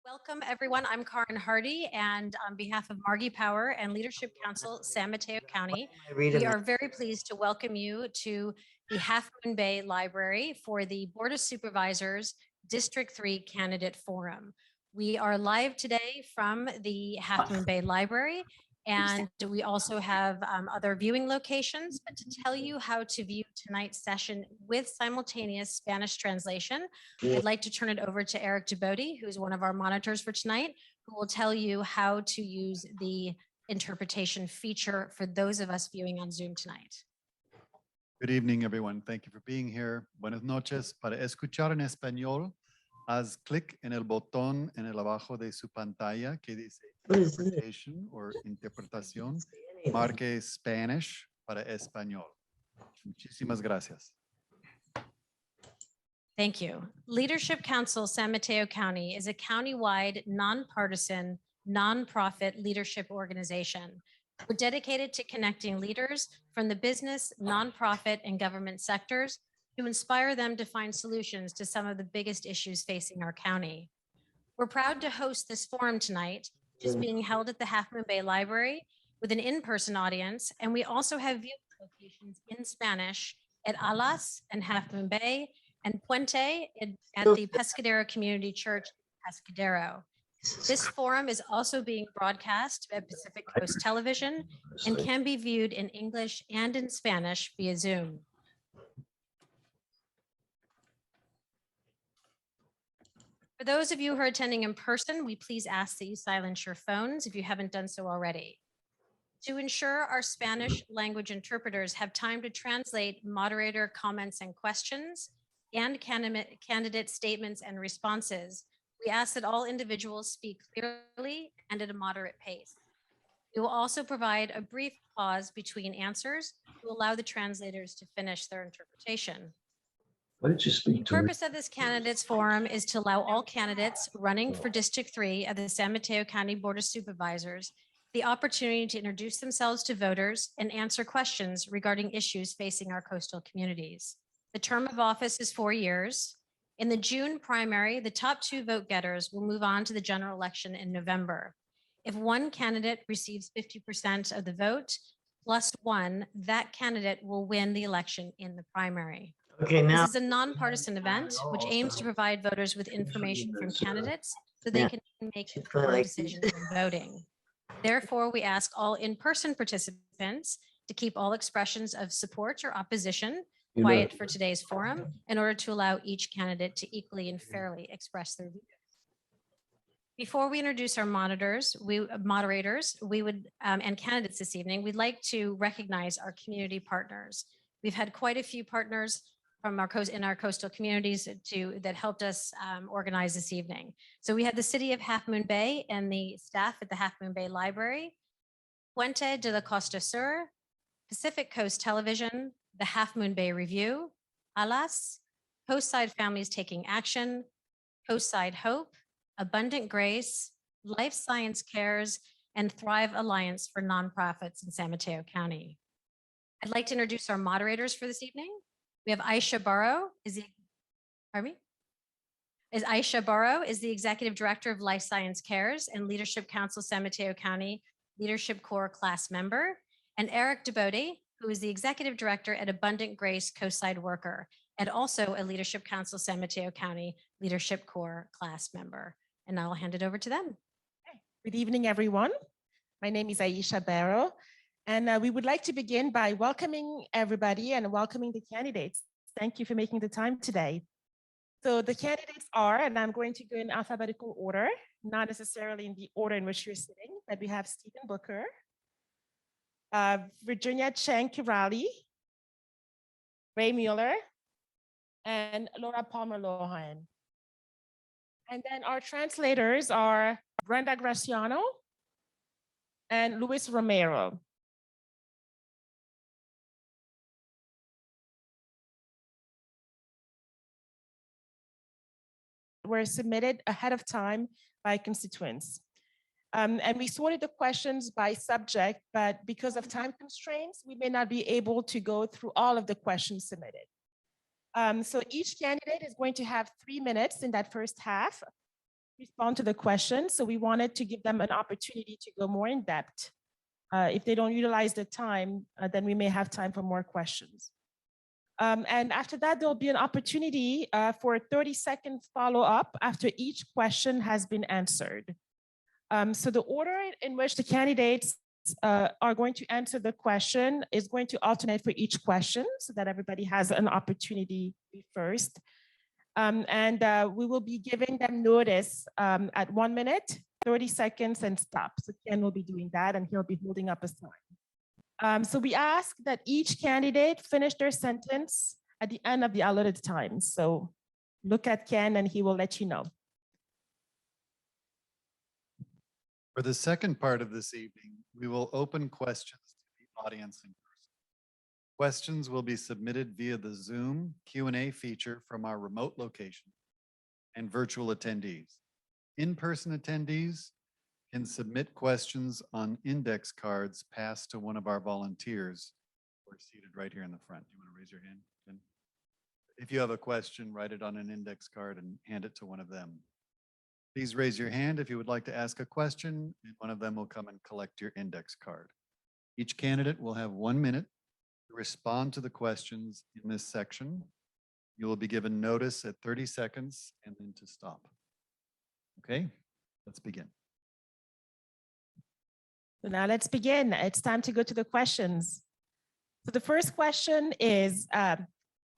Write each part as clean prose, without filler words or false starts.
Welcome, everyone. I'm Karen Hardy, and on behalf of Margie Power and Leadership Council, San Mateo County, we are very pleased to welcome you to the Half Moon Bay Library for the Board of Supervisors District 3 Candidate Forum. We are live today from the Half Moon Bay Library, and we also have other viewing locations. But to tell you how to view tonight's session with simultaneous Spanish translation, I'd like to turn it over to Eric Debody, who's one of our monitors for tonight, who will tell you how to use the interpretation feature for those of us viewing on Zoom tonight. Good evening, everyone. Thank you for being here. Buenas noches. Para escuchar en español, haz clic en el botón en el abajo de su pantalla que dice interpretation o interpretación. Marque Spanish para español. Muchísimas gracias. Thank you. Leadership Council San Mateo County is a county-wide, nonpartisan, nonprofit leadership organization. We're dedicated to connecting leaders from the business, nonprofit, and government sectors to inspire them to find solutions to some of the biggest issues facing our county. We're proud to host this forum tonight, which is being held at the Half Moon Bay Library with an in-person audience, and we also have viewing locations in Spanish at Alas and Half Moon Bay, and Puente at the Pescadero Community Church, Pescadero. This forum is also being broadcast at Pacific Coast Television and can be viewed in English and in Spanish via Zoom. For those of you who are attending in person, we please ask that you silence your phones if you haven't done so already. To ensure our Spanish language interpreters have time to translate moderator comments and questions and candidate statements and responses, we ask that all individuals speak clearly and at a moderate pace. We will also provide a brief pause between answers to allow the translators to finish their interpretation. Why did you speak to The purpose of this candidates forum is to allow all candidates running for District 3 of the San Mateo County Board of Supervisors the opportunity to introduce themselves to voters and answer questions regarding issues facing our coastal communities. The term of office is 4 years. In the June primary, the top 2 vote getters will move on to the general election in November. If one candidate receives 50% of the vote plus 1, that candidate will win the election in the primary. Okay, now This is a nonpartisan event which aims to provide voters with information from candidates so they can make informed decisions when voting. Therefore, we ask all in-person participants to keep all expressions of support or opposition quiet for today's forum in order to allow each candidate to equally and fairly express their views. Before we introduce our moderators, and candidates this evening, we'd like to recognize our community partners. We've had quite a few partners from in our coastal communities that helped us organize this evening. So we had the City of Half Moon Bay and the staff at the Half Moon Bay Library, Puente de la Costa Sur, Pacific Coast Television, the Half Moon Bay Review, Alas, Coastside Families Taking Action, Coastside Hope, Abundant Grace, Life Science Cares, and Thrive Alliance for Nonprofits in San Mateo County. I'd like to introduce our moderators for this evening. We have Aisha Burrow, is the Executive Director of Life Science Cares and Leadership Council San Mateo County Leadership Corps class member, and Eric Debody, who is the Executive Director at Abundant Grace Coastside Worker, and also a Leadership Council San Mateo County Leadership Corps class member. And I'll hand it over to them. Good evening, everyone. My name is Aisha Barrow, and we would like to begin by welcoming everybody and welcoming the candidates. Thank you for making the time today. So the candidates are, and I'm going to go in alphabetical order, not necessarily in the order in which you're sitting, but we have Stephen Booker, Virginia Chang Kirali, Ray Mueller, and Laura Palmer-Lohan. And then our translators are Brenda Graciano and Luis Romero. Were submitted ahead of time by constituents. And we sorted the questions by subject, but because of time constraints, we may not be able to go through all of the questions submitted. So each candidate is going to have 3 minutes in that first half respond to the question. So we wanted to give them an opportunity to go more in depth. If they don't utilize the time, then we may have time for more questions. And after that, there'll be an opportunity for a 30-second follow-up after each question has been answered. So the order in which the candidates are going to answer the question is going to alternate for each question so that everybody has an opportunity to be first. And we will be giving them notice at 1 minute, 30 seconds, and stop. So Ken will be doing that, and he'll be holding up a sign. So we ask that each candidate finish their sentence at the end of the allotted time. So look at Ken, and he will let you know. For the second part of this evening, we will open questions to the audience in person. Questions will be submitted via the Zoom Q&A feature from our remote location and virtual attendees. In-person attendees can submit questions on index cards passed to one of our volunteers who are seated right here in the front. You want to raise your hand, Ken? If you have a question, write it on an index card and hand it to one of them. Please raise your hand if you would like to ask a question, and one of them will come and collect your index card. Each candidate will have 1 minute to respond to the questions in this section. You will be given notice at 30 seconds and then to stop. Okay, let's begin. So now let's begin. It's time to go to the questions. So the first question is,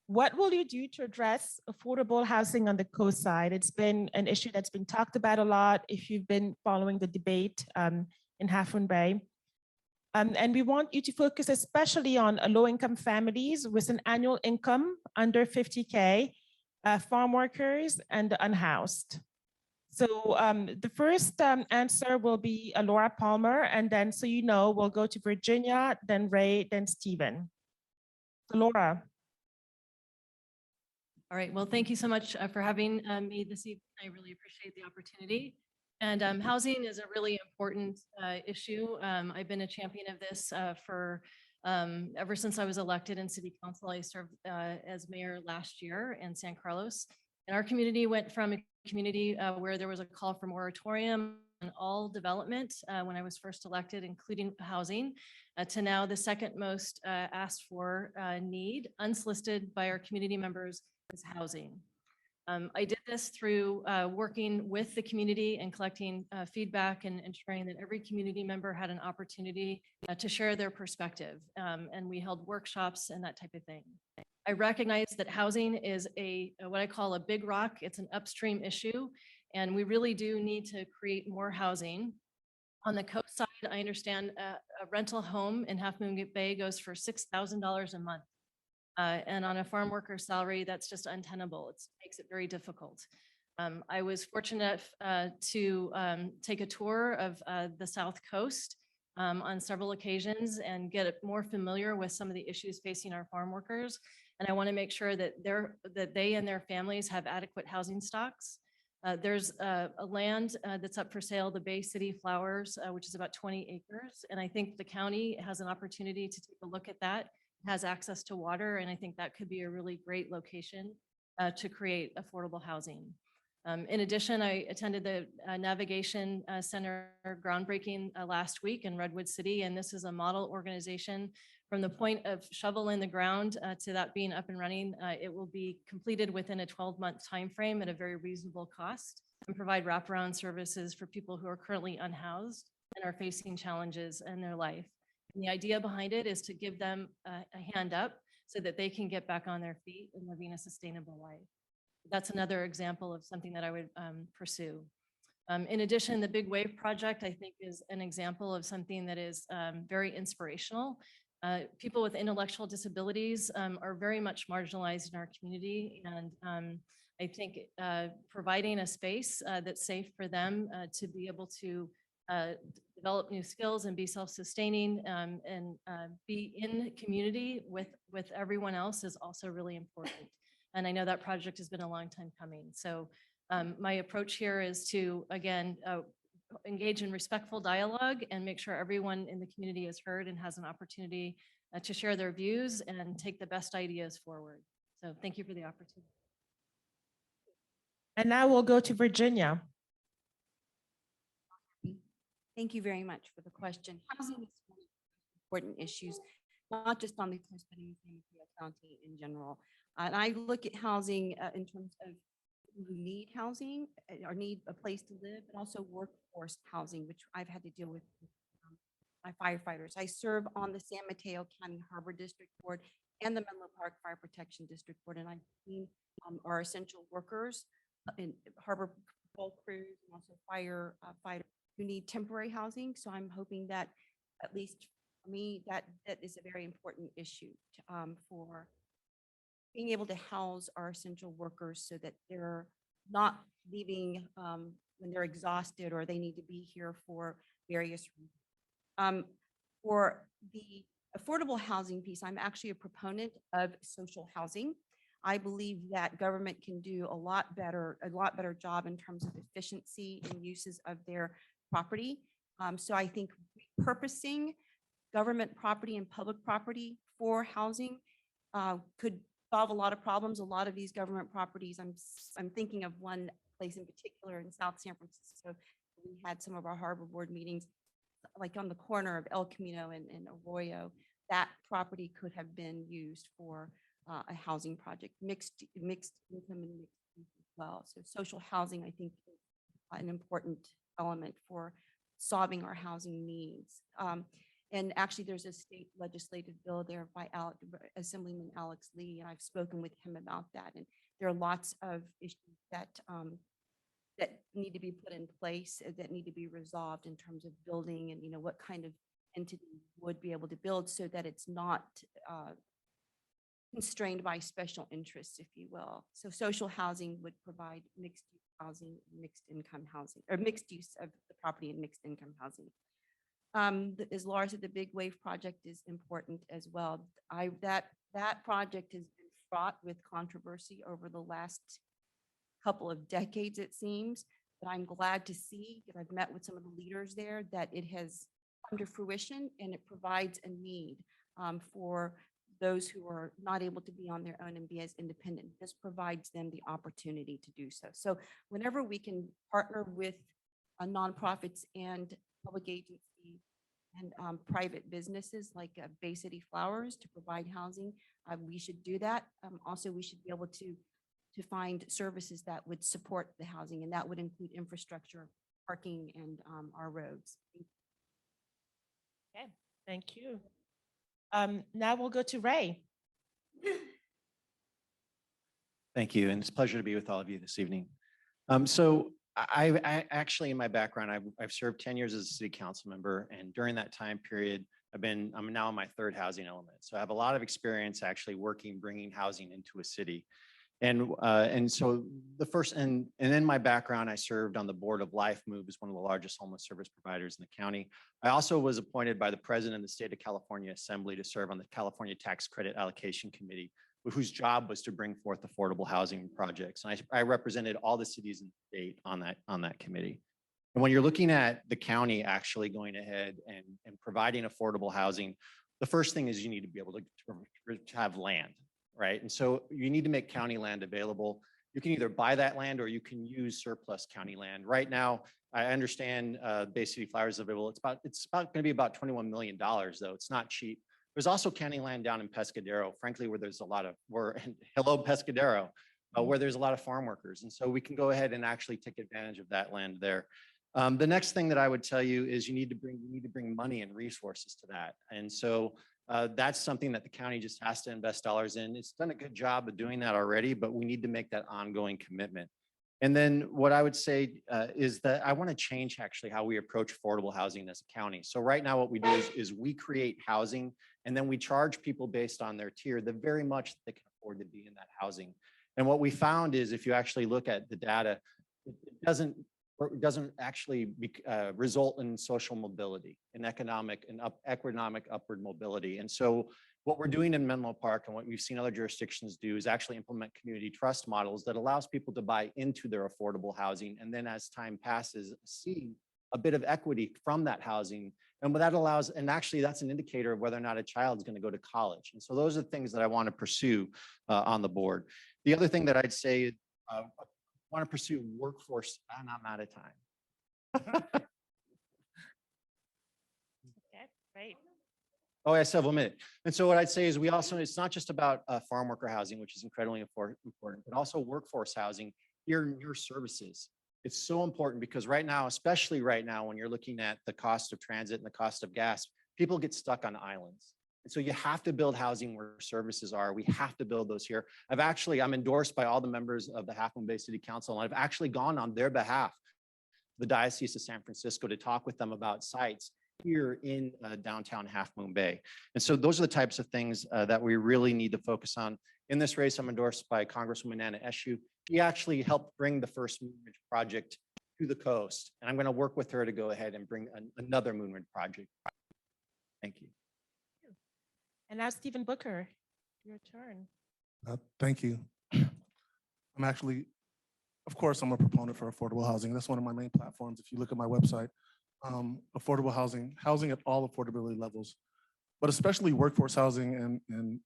what will you do to address affordable housing on the coast side? It's been an issue that's been talked about a lot if you've been following the debate in Half Moon Bay. And we want you to focus especially on low-income families with an annual income under 50K, farm workers, and the unhoused. So the first answer will be Laura Palmer, and then, so you know, we'll go to Virginia, then Ray, then Stephen. So Laura. All right, well, thank you so much for having me this evening. I really appreciate the opportunity. And housing is a really important issue. I've been a champion of this for ever since I was elected in city council. I served as mayor last year in San Carlos. And our community went from a community where there was a call for moratorium on all development when I was first elected, including housing, to now the second most asked for need, unsolicited by our community members, is housing. I did this through working with the community and collecting feedback and ensuring that every community member had an opportunity to share their perspective. And we held workshops and that type of thing. I recognize that housing is what I call a big rock. It's an upstream issue, and we really do need to create more housing. On the coast side, I understand a rental home in Half Moon Bay goes for $6,000 a month. And on a farm worker salary, that's just untenable. It makes it very difficult. I was fortunate to take a tour of the South Coast on several occasions and get more familiar with some of the issues facing our farm workers. And I want to make sure that they and their families have adequate housing stocks. There's a land that's up for sale, the Bay City Flowers, which is about 20 acres. And I think the county has an opportunity to take a look at that. Has access to water, and I think that could be a really great location to create affordable housing. In addition, I attended the Navigation Center groundbreaking last week in Redwood City, and this is a model organization from the point of shovel in the ground to that being up and running. It will be completed within a 12-month timeframe at a very reasonable cost and provide wraparound services for people who are currently unhoused and are facing challenges in their life. And the idea behind it is to give them a hand up so that they can get back on their feet and living a sustainable life. That's another example of something that I would pursue. In addition, the Big Wave Project, I think, is an example of something that is very inspirational. People with intellectual disabilities are very much marginalized in our community. And I think providing a space that's safe for them to be able to develop new skills and be self-sustaining and be in community with everyone else is also really important. And I know that project has been a long time coming. So my approach here is to, again, engage in respectful dialogue and make sure everyone in the community is heard and has an opportunity to share their views and take the best ideas forward. So thank you for the opportunity. And now we'll go to Virginia. Thank you very much for the question. Housing is one of the important issues, not just on the coast, but in San Mateo County in general. And I look at housing in terms of who need housing or need a place to live, but also workforce housing, which I've had to deal with my firefighters. I serve on the San Mateo County Harbor District Board and the Menlo Park Fire Protection District Board, and I've seen our essential workers in harbor patrol crews and also firefighters who need temporary housing. So I'm hoping that, at least for me, that is a very important issue for being able to house our essential workers so that they're not leaving when they're exhausted or they need to be here for various reasons. For the affordable housing piece, I'm actually a proponent of social housing. I believe that government can do a lot better job in terms of efficiency and uses of their property. So I think repurposing government property and public property for housing could solve a lot of problems. A lot of these government properties, I'm thinking of one place in particular in South San Francisco. We had some of our harbor board meetings, like on the corner of El Camino and Arroyo. That property could have been used for a housing project, mixed income and mixed use as well. So social housing, I think, is an important element for solving our housing needs. And actually, there's a state legislative bill there by Assemblyman Alex Lee, and I've spoken with him about that. And there are lots of issues that that need to be put in place, that need to be resolved in terms of building and, what kind of entity would be able to build so that it's not constrained by special interests, if you will. So social housing would provide mixed use housing, mixed income housing, or mixed use of the property and mixed income housing. As Laura said, the Big Wave project is important as well. That project has been fraught with controversy over the last couple of decades, it seems, but I'm glad to see that I've met with some of the leaders there that it has come to fruition and it provides a need for those who are not able to be on their own and be as independent. This provides them the opportunity to do so. So whenever we can partner with nonprofits and public agencies and private businesses like Bay City Flowers to provide housing, we should do that. Also, we should be able to find services that would support the housing, and that would include infrastructure, parking, and our roads. Okay, thank you. Now we'll go to Ray. Thank you, and it's a pleasure to be with all of you this evening. So I actually, in my background, I've served 10 years as a city council member, and during that time period, I'm now in my third housing element. So I have a lot of experience actually bringing housing into a city. And so the first, and in my background, I served on the board of Life Move, as one of the largest homeless service providers in the county. I also was appointed by the president of the state of California Assembly to serve on the California Tax Credit Allocation Committee, whose job was to bring forth affordable housing projects. And I represented all the cities in the state on that committee. And when you're looking at the county actually going ahead and providing affordable housing, the first thing is you need to be able to have land. Right. And so you need to make county land available. You can either buy that land or you can use surplus county land. Right now, I understand Bay City Flowers is available. It's going to be about $21 million, though. It's not cheap. There's also county land down in Pescadero, frankly, where there's a lot of, hello, Pescadero, where there's a lot of farm workers. And so we can go ahead and actually take advantage of that land there. The next thing that I would tell you is you need to bring money and resources to that. And so that's something that the county just has to invest dollars in. It's done a good job of doing that already, but we need to make that ongoing commitment. And then what I would say is that I want to change actually how we approach affordable housing as a county. So right now what we do is we create housing and then we charge people based on their tier, the very much that they can afford to be in that housing. And what we found is if you actually look at the data, it doesn't actually result in social mobility and economic upward mobility. And so what we're doing in Menlo Park and what we've seen other jurisdictions do is actually implement community trust models that allows people to buy into their affordable housing. And then as time passes, see a bit of equity from that housing. And what that allows, and actually that's an indicator of whether or not a child is going to go to college. And so those are the things that I want to pursue on the board. The other thing that I'd say, want to pursue workforce, and I'm out of time. Oh, I still have a minute. And so what I'd say is we also, it's not just about farm worker housing, which is incredibly important, but also workforce housing here in your services. It's so important because right now, especially right now, when you're looking at the cost of transit and the cost of gas, people get stuck on islands. And so you have to build housing where services are. We have to build those here. I'm endorsed by all the members of the Half Moon Bay City Council, and I've actually gone on their behalf, the Diocese of San Francisco, to talk with them about sites here in downtown Half Moon Bay. And so those are the types of things that we really need to focus on. In this race, I'm endorsed by Congresswoman Anna Eshoo. He actually helped bring the first Moonridge project to the coast. And I'm going to work with her to go ahead and bring another Moonridge project. Thank you. And now Stephen Booker, your turn. Thank you. I'm actually, of course, I'm a proponent for affordable housing. That's one of my main platforms. If you look at my website, affordable housing, housing at all affordability levels, but especially workforce housing and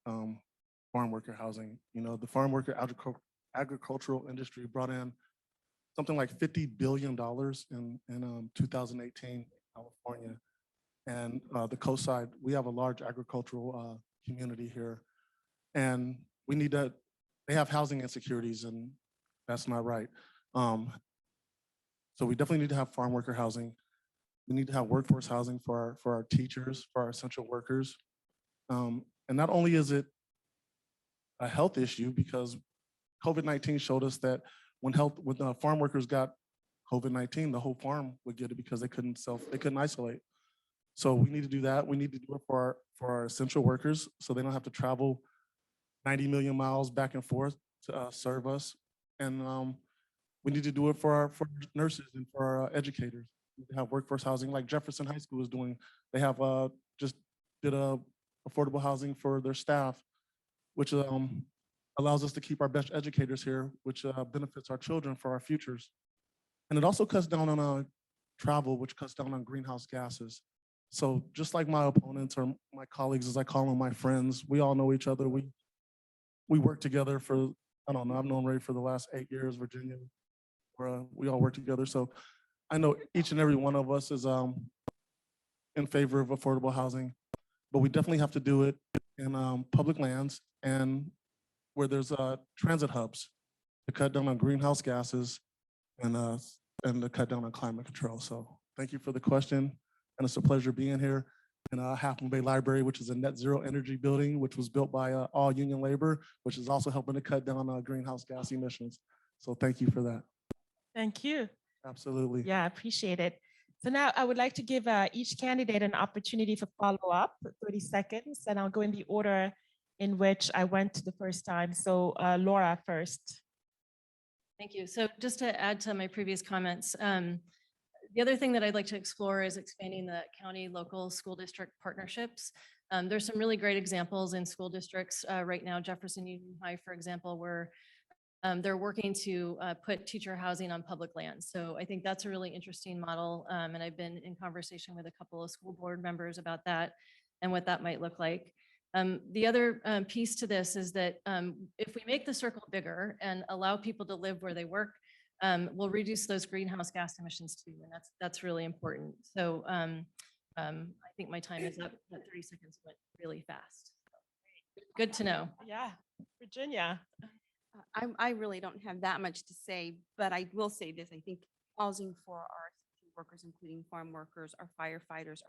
farm worker housing. You know, the farm worker agricultural industry brought in something like $50 billion in 2018 in California. And the Coastside, we have a large agricultural community here. And we need to, they have housing insecurities, and that's not right. So we definitely need to have farm worker housing. We need to have workforce housing for our teachers, for our essential workers. And not only is it a health issue, because COVID-19 showed us that when farm workers got COVID-19, the whole farm would get it because they couldn't isolate. So we need to do that. We need to do it for our essential workers so they don't have to travel 90 million miles back and forth to serve us. And we need to do it for our nurses and for our educators. We need to have workforce housing like Jefferson High School is doing. They have just did affordable housing for their staff, which allows us to keep our best educators here, which benefits our children for our futures. And it also cuts down on travel, which cuts down on greenhouse gases. So just like my opponents or my colleagues, as I call them, my friends, we all know each other. We work together for, I don't know, I've known Ray for the last 8 years, Virginia, where we all work together. So I know each and every one of us is in favor of affordable housing, but we definitely have to do it in public lands and where there's transit hubs to cut down on greenhouse gases and to cut down on climate control. So thank you for the question. And it's a pleasure being here in Half Moon Bay Library, which is a net zero energy building, which was built by all union labor, which is also helping to cut down on greenhouse gas emissions. So thank you for that. Thank you. Absolutely. Yeah, I appreciate it. So now I would like to give each candidate an opportunity for follow-up, 30 seconds, and I'll go in the order in which I went the first time. So Laura first. Thank you. So just to add to my previous comments, the other thing that I'd like to explore is expanding the county local school district partnerships. There's some really great examples in school districts right now. Jefferson Union High, for example, where they're working to put teacher housing on public lands. So I think that's a really interesting model. And I've been in conversation with a couple of school board members about that and what that might look like. The other piece to this is that if we make the circle bigger and allow people to live where they work, we'll reduce those greenhouse gas emissions too, and that's really important. So I think my time is up. That 30 seconds went really fast. Good to know. Yeah, Virginia. I really don't have that much to say, but I will say this. I think housing for our workers, including farm workers, our firefighters,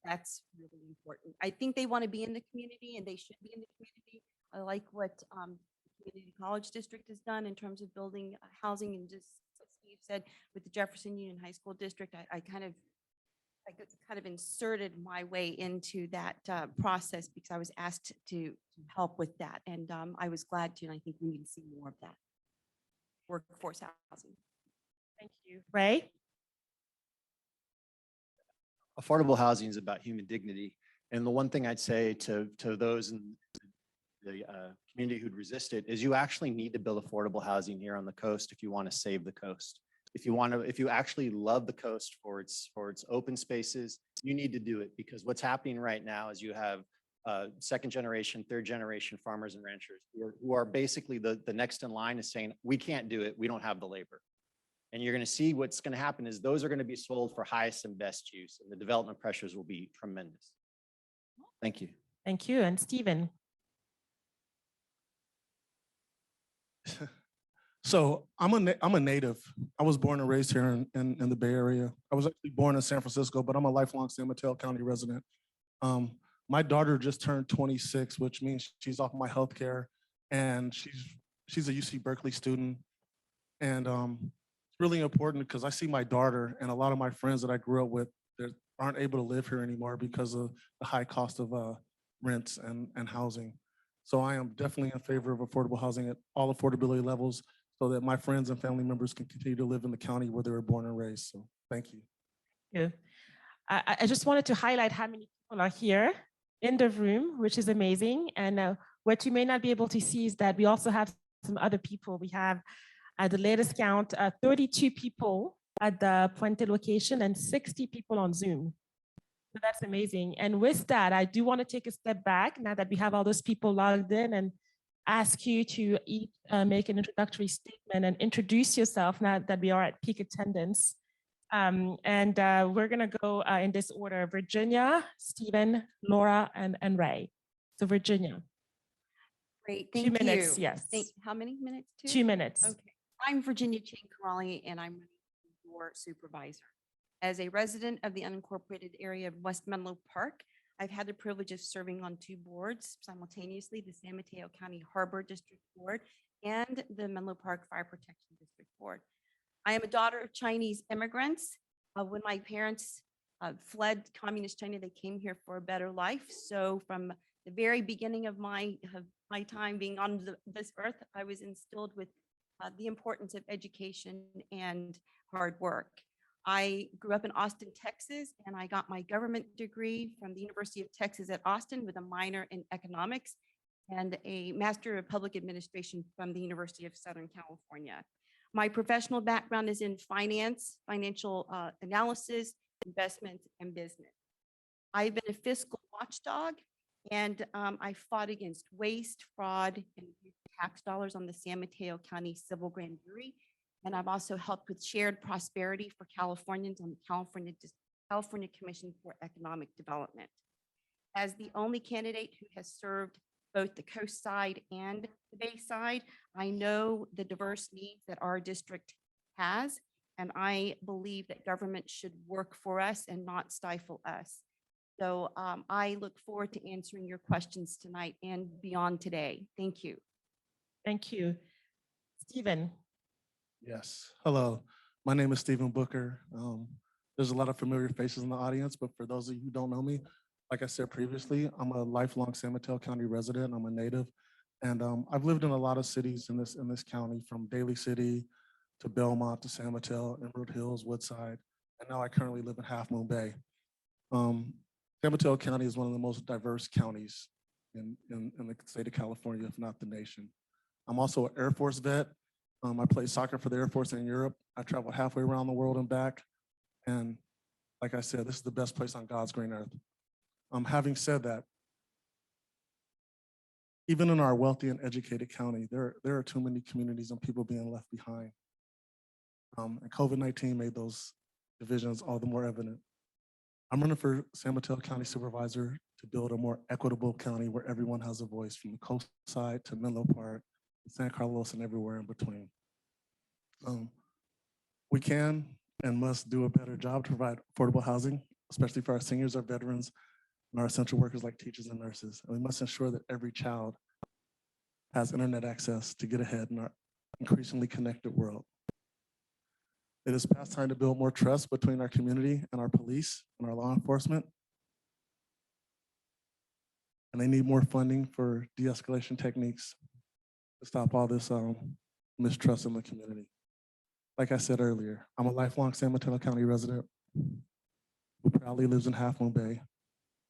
that's really important. I think they want to be in the community and they should be in the community. I like what Community College District has done in terms of building housing, and just as Steve said with the Jefferson Union High School District, I kind of inserted my way into that process because I was asked to help with that, and I was glad to, and I think we need to see more of that workforce housing. Thank you. Ray? Affordable housing is about human dignity. And the one thing I'd say to those in the community who'd resist it is you actually need to build affordable housing here on the coast if you want to save the coast. If you actually love the coast for its open spaces, you need to do it, because what's happening right now is you have second generation, third generation farmers and ranchers who are basically the next in line is saying, we can't do it, we don't have the labor. And you're going to see what's going to happen is those are going to be sold for highest and best use, and the development pressures will be tremendous. Thank you. Thank you. And Stephen? So I'm a native. I was born and raised here in the Bay Area. I was actually born in San Francisco, but I'm a lifelong San Mateo County resident. My daughter just turned 26, which means she's off my health care, and she's a UC Berkeley student. And it's really important because I see my daughter and a lot of my friends that I grew up with that aren't able to live here anymore because of the high cost of rents and housing. So I am definitely in favor of affordable housing at all affordability levels so that my friends and family members can continue to live in the county where they were born and raised. So thank you. Yeah. I just wanted to highlight how many people are here in the room, which is amazing. And what you may not be able to see is that we also have some other people. We have, at the latest count, 32 people at the Puente location and 60 people on Zoom. So that's amazing. And with that, I do want to take a step back now that we have all those people logged in and ask you to make an introductory statement and introduce yourself now that we are at peak attendance. We're going to go in this order: Virginia, Stephen, Laura, and Ray. So Virginia. Great, thank 2 you. minutes, yes. How many minutes? 2 minutes. Okay, I'm Virginia Chang, and I'm running for supervisor. As a resident of the unincorporated area of West Menlo Park, I've had the privilege of serving on 2 boards simultaneously, the San Mateo County Harbor District Board and the Menlo Park Fire Protection District Board. I am a daughter of Chinese immigrants. When my parents fled communist China, they came here for a better life. So from the very beginning of my time being on this earth, I was instilled with the importance of education and hard work. I grew up in Austin, Texas, and I got my government degree from the University of Texas at Austin with a minor in economics and a master of public administration from the University of Southern California. My professional background is in finance, financial analysis, investment, and business. I've been a fiscal watchdog, and I fought against waste, fraud, and tax dollars on the San Mateo County Civil Grand Jury. And I've also helped with shared prosperity for Californians on the California Commission for Economic Development. As the only candidate who has served both the Coastside and the Bayside, I know the diverse needs that our district has, and I believe that government should work for us and not stifle us. So I look forward to answering your questions tonight and beyond today. Thank you. Thank you. Stephen. Yes. Hello. My name is Stephen Booker. There's a lot of familiar faces in the audience, but for those of you who don't know me, like I said previously, I'm a lifelong San Mateo County resident. I'm a native, and I've lived in a lot of cities in this county, from Daly City to Belmont to San Mateo, Emerald Hills, Woodside, and now I currently live in Half Moon Bay. San Mateo County is one of the most diverse counties in the state of California, if not the nation. I'm also an Air Force vet. I played soccer for the Air Force in Europe. I traveled halfway around the world and back. And like I said, this is the best place on God's green earth. Having said that, even in our wealthy and educated county, there are too many communities and people being left behind. And COVID-19 made those divisions all the more evident. I'm running for San Mateo County Supervisor to build a more equitable county where everyone has a voice, from the Coastside to Menlo Park, San Carlos, and everywhere in between. We can and must do a better job to provide affordable housing, especially for our seniors, our veterans, and our essential workers like teachers and nurses. And we must ensure that every child has internet access to get ahead in our increasingly connected world. It is past time to build more trust between our community and our police and our law enforcement. And they need more funding for de-escalation techniques to stop all this mistrust in the community. Like I said earlier, I'm a lifelong San Mateo County resident who proudly lives in Half Moon Bay.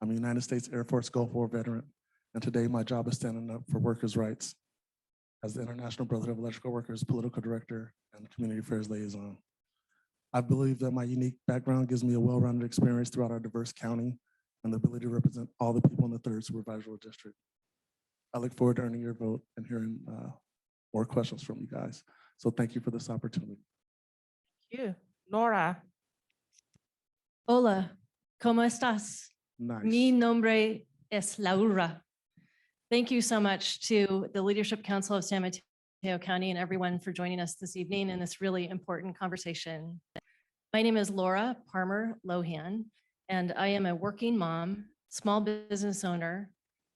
I'm a United States Air Force Gulf War veteran, and today my job is standing up for workers' rights as the International Brotherhood of Electrical Workers Political Director and Community Affairs Liaison. I believe that my unique background gives me a well-rounded experience throughout our diverse county and the ability to represent all the people in the 3rd Supervisory District. I look forward to earning your vote and hearing more questions from you guys. So thank you for this opportunity. Thank you. Laura. Hola, ¿cómo estás? Nice. Mi nombre es la hora. Thank you so much to the Leadership Council of San Mateo County and everyone for joining us this evening in this really important conversation. My name is Laura Parmer-Lohan, and I am a working mom, small business owner,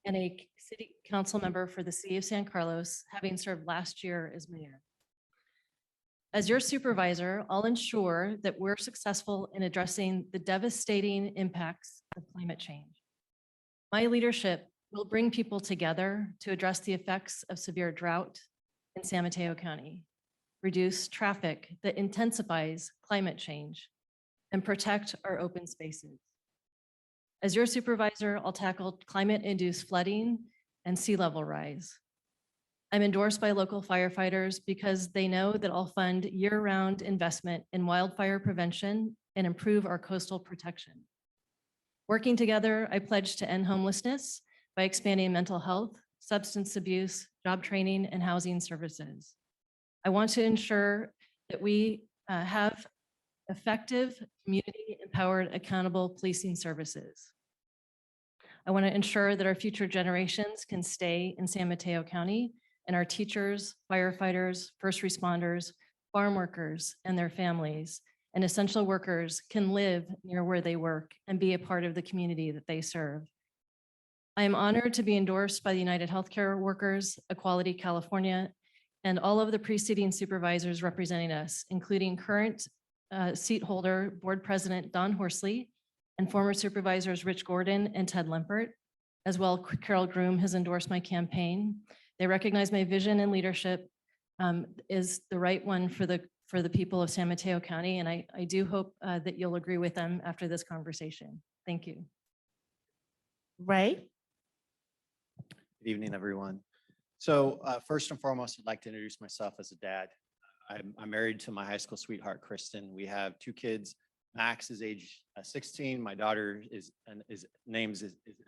and a city council member for the city of San Carlos, having served last year as mayor. As your supervisor, I'll ensure that we're successful in addressing the devastating impacts of climate change. My leadership will bring people together to address the effects of severe drought in San Mateo County, reduce traffic that intensifies climate change, and protect our open spaces. As your supervisor, I'll tackle climate-induced flooding and sea level rise. I'm endorsed by local firefighters because they know that I'll fund year-round investment in wildfire prevention and improve our coastal protection. Working together, I pledge to end homelessness by expanding mental health, substance abuse, job training, and housing services. I want to ensure that we have effective, community-empowered, accountable policing services. I want to ensure that our future generations can stay in San Mateo County, and our teachers, firefighters, first responders, farm workers, and their families, and essential workers can live near where they work and be a part of the community that they serve. I am honored to be endorsed by the United Healthcare Workers, Equality California, and all of the preceding supervisors representing us, including current seat holder, board president Don Horsley, and former supervisors Rich Gordon and Ted Lempert, as well Carol Groom has endorsed my campaign. They recognize my vision and leadership is the right one for the people of San Mateo County, and I do hope that you'll agree with them after this conversation. Thank you. Ray? Good evening, everyone. So first and foremost, I'd like to introduce myself as a dad. I'm married to my high school sweetheart, Kristen. We have 2 kids. Max is age 16. My daughter is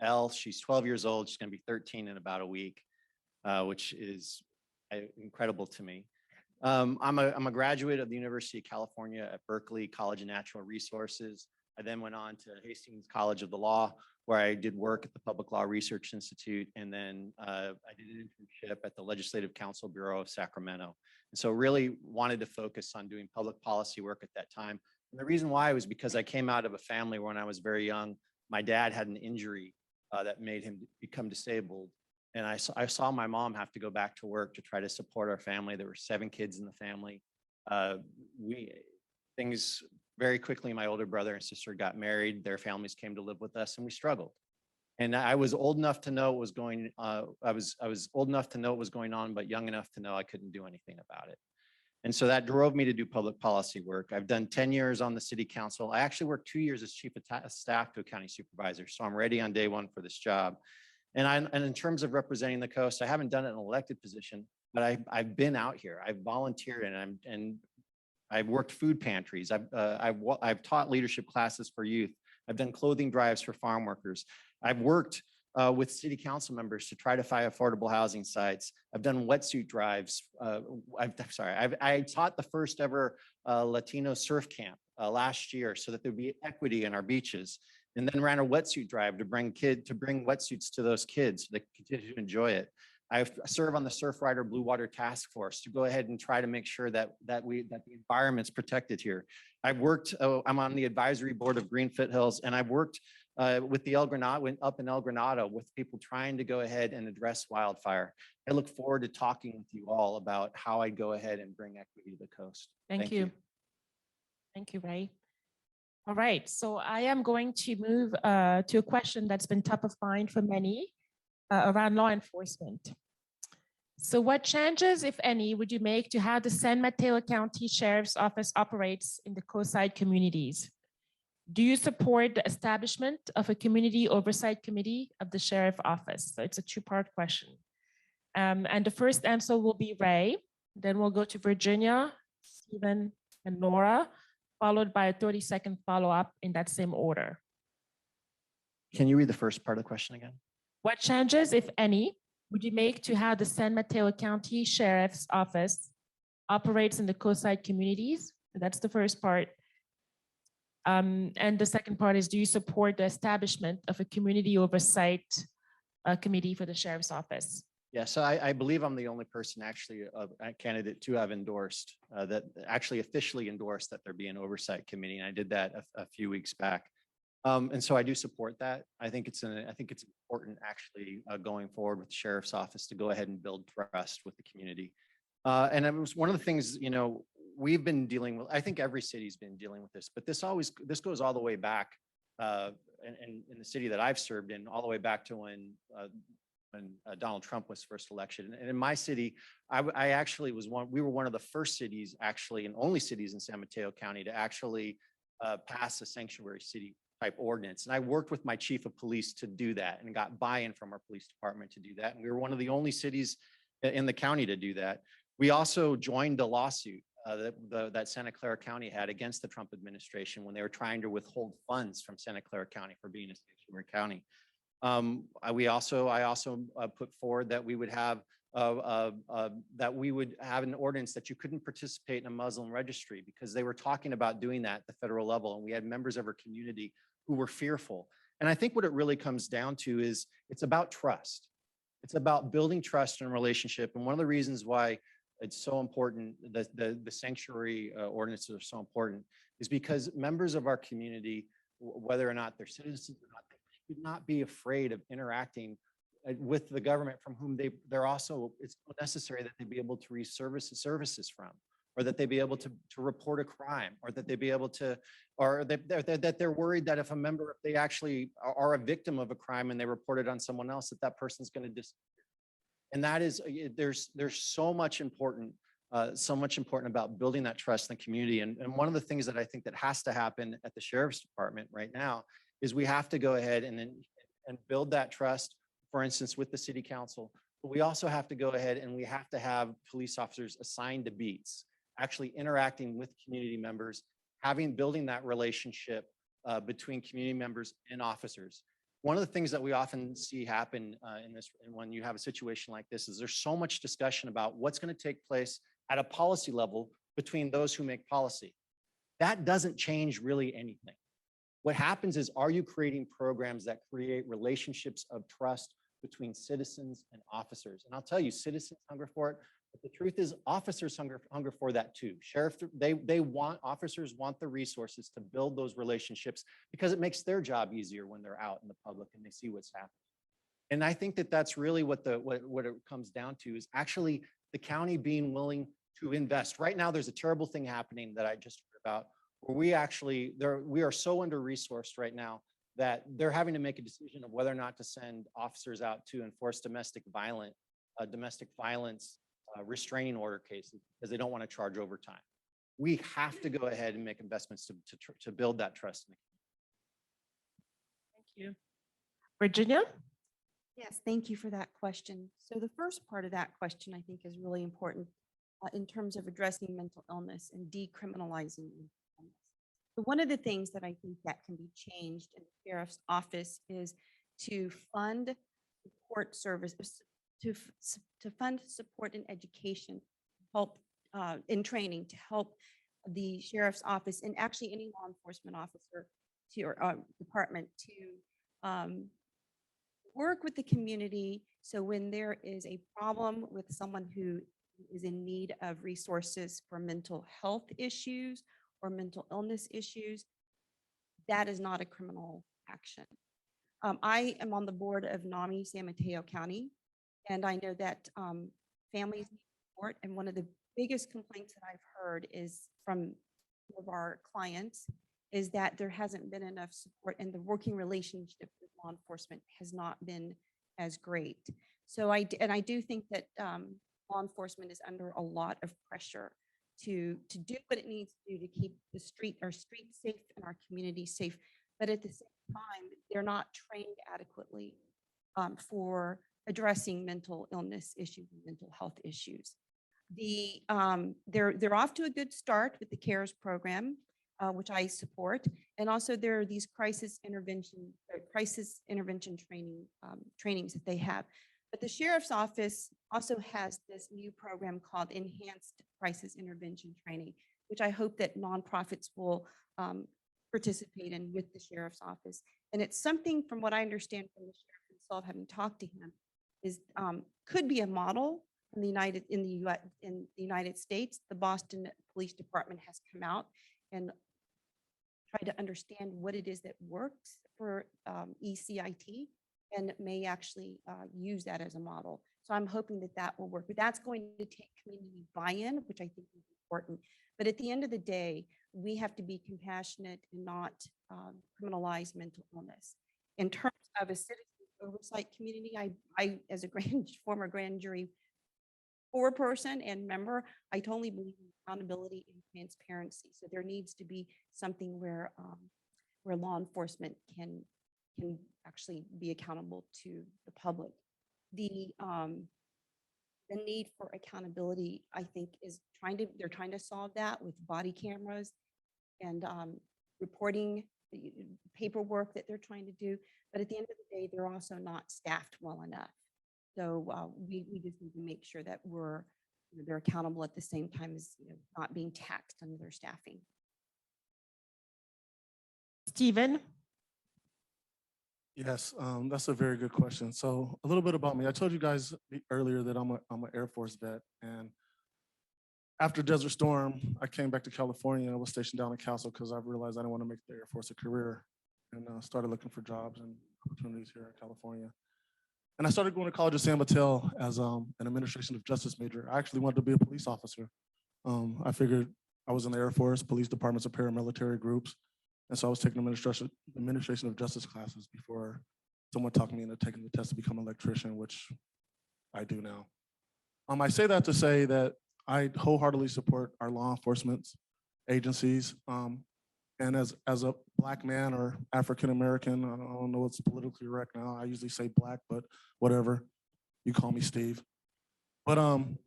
Elle. She's 12 years old. She's going to be 13 in about a week, which is incredible to me. I'm a graduate of the University of California at Berkeley College of Natural Resources. I then went on to Hastings College of the Law, where I did work at the Public Law Research Institute, and then I did an internship at the Legislative Council Bureau of Sacramento. And so really wanted to focus on doing public policy work at that time. And the reason why was because I came out of a family when I was very young. My dad had an injury that made him become disabled. And I saw my mom have to go back to work to try to support our family. There were 7 kids in the family. Things very quickly, my older brother and sister got married. Their families came to live with us, and we struggled. And I was old enough to know what was going. I was old enough to know what was going on, but young enough to know I couldn't do anything about it. And so that drove me to do public policy work. I've done 10 years on the city council. I actually worked 2 years as chief of staff to a county supervisor, so I'm ready on day 1 for this job. And in terms of representing the coast, I haven't done it in an elected position, but I've been out here. I've volunteered, and I've worked food pantries. I've taught leadership classes for youth. I've done clothing drives for farm workers. I've worked with city council members to try to find affordable housing sites. I've done wetsuit drives. I taught the first ever Latino surf camp last year so that there'd be equity in our beaches, and then ran a wetsuit drive to bring wetsuits to those kids so they could continue to enjoy it. I serve on the Surf Rider Blue Water Task Force to go ahead and try to make sure that the environment's protected here. I'm on the advisory board of Green Foothills, and I've worked with the up in El Granada with people trying to go ahead and address wildfire. I look forward to talking with you all about how I go ahead and bring equity to the coast. Thank you. Thank you, Ray. All right, so I am going to move to a question that's been top of mind for many around law enforcement. So what changes, if any, would you make to how the San Mateo County Sheriff's Office operates in the coastside communities? Do you support the establishment of a community oversight committee of the Sheriff's Office? So it's a 2-part question. And the first answer will be Ray. Then we'll go to Virginia, Stephen, and Laura, followed by a 30-second follow-up in that same order. Can you read the first part of the question again? What changes, if any, would you make to how the San Mateo County Sheriff's Office operates in the coastside communities? That's the first part. And the second part is, do you support the establishment of a community oversight committee for the sheriff's office. Yeah, so I believe I'm the only person actually, a candidate to have endorsed, that actually officially endorsed that there be an oversight committee. And I did that a few weeks back. And so I do support that. I think it's important actually going forward with the sheriff's office to go ahead and build trust with the community. And it was one of the things, you know, we've been dealing with. I think every city's been dealing with this, but this goes all the way back in the city that I've served in, all the way back to when Donald Trump was first elected. And in my city, I actually we were one of the first cities actually, and only cities in San Mateo County to actually pass a sanctuary city type ordinance. And I worked with my chief of police to do that and got buy-in from our police department to do that. And we were one of the only cities in the county to do that. We also joined a lawsuit that Santa Clara County had against the Trump administration when they were trying to withhold funds from Santa Clara County for being a sanctuary county. I also put forward that we would have an ordinance that you couldn't participate in a Muslim registry because they were talking about doing that at the federal level. And we had members of our community who were fearful. And I think what it really comes down to is it's about trust. It's about building trust and relationship. And one of the reasons why it's so important, the sanctuary ordinances are so important, is because members of our community, whether or not they're citizens or not, they should not be afraid of interacting with the government from whom they're also, it's necessary that they be able to receive services from, or that they be able to report a crime, or that they be able to, or that they're worried that if they actually are a victim of a crime and they report it on someone else, that person's going to disappear. And that is, there's so much important about building that trust in the community. And one of the things that I think that has to happen at the sheriff's department right now is we have to go ahead and build that trust, for instance, with the city council. But we also have to go ahead and we have to have police officers assigned to beats, actually interacting with community members, building that relationship between community members and officers. One of the things that we often see happen when you have a situation like this is there's so much discussion about what's going to take place at a policy level between those who make policy. That doesn't change really anything. What happens is, are you creating programs that create relationships of trust between citizens and officers? And I'll tell you, citizens hunger for it, but the truth is officers hunger for that too. Officers want the resources to build those relationships because it makes their job easier when they're out in the public and they see what's happening. And I think that that's really what it comes down to, is actually the county being willing to invest. Right now, there's a terrible thing happening that I just heard about, where we are so under-resourced right now that they're having to make a decision of whether or not to send officers out to enforce domestic violence restraining order cases because they don't want to charge overtime. We have to go ahead and make investments to build that trust. Thank you. Virginia? Yes, thank you for that question. So the first part of that question, I think, is really important in terms of addressing mental illness and decriminalizing mental illness. So one of the things that I think that can be changed in the sheriff's office is to fund support services, to fund support and education, help in training, to help the sheriff's office and actually any law enforcement officer or department to work with the community. So when there is a problem with someone who is in need of resources for mental health issues or mental illness issues, that is not a criminal action. I am on the board of NAMI San Mateo County, and I know that families need support. And one of the biggest complaints that I've heard is from some of our clients is that there hasn't been enough support, and the working relationship with law enforcement has not been as great. So I do think that law enforcement is under a lot of pressure to do what it needs to do to keep our streets safe and our community safe. But at the same time, they're not trained adequately for addressing mental illness issues and mental health issues. They're off to a good start with the CARES program, which I support, and also there are these crisis intervention trainings that they have. But the sheriff's office also has this new program called Enhanced Crisis Intervention Training, which I hope that nonprofits will participate in with the sheriff's office. And it's something, from what I understand from the sheriff saw having talked to him is could be a model in the United States. The Boston Police Department has come out and tried to understand what it is that works for ECIT and may actually use that as a model. So I'm hoping that that will work, but that's going to take community buy-in, which I think is important. But at the end of the day, we have to be compassionate and not criminalize mental illness. In terms of a citizen oversight community, I as a former grand jury foreperson and member, I totally believe in accountability and transparency. So there needs to be something where law enforcement can actually be accountable to the public. The need for accountability, I think, is they're trying to solve that with body cameras and reporting the paperwork that they're trying to do. But at the end of the day, they're also not staffed well enough. So we just need to make sure that they're accountable at the same time as not being taxed on their staffing. Stephen? Yes, that's a very good question. So a little bit about me. I told you guys earlier that I'm an Air Force vet, and after Desert Storm, I came back to California and I was stationed down in Castle because I realized I didn't want to make the Air Force a career, and started looking for jobs and opportunities here in California. And I started going to college at San Mateo as an administration of justice major. I actually wanted to be a police officer. I figured I was in the Air Force, police departments are paramilitary groups. And so I was taking administration of justice classes before someone talked me into taking the test to become an electrician, which I do now. I say that to say that I wholeheartedly support our law enforcement agencies. And as a Black man or African-American, I don't know what's politically correct now. I usually say Black, but whatever. You call me Steve. But I'm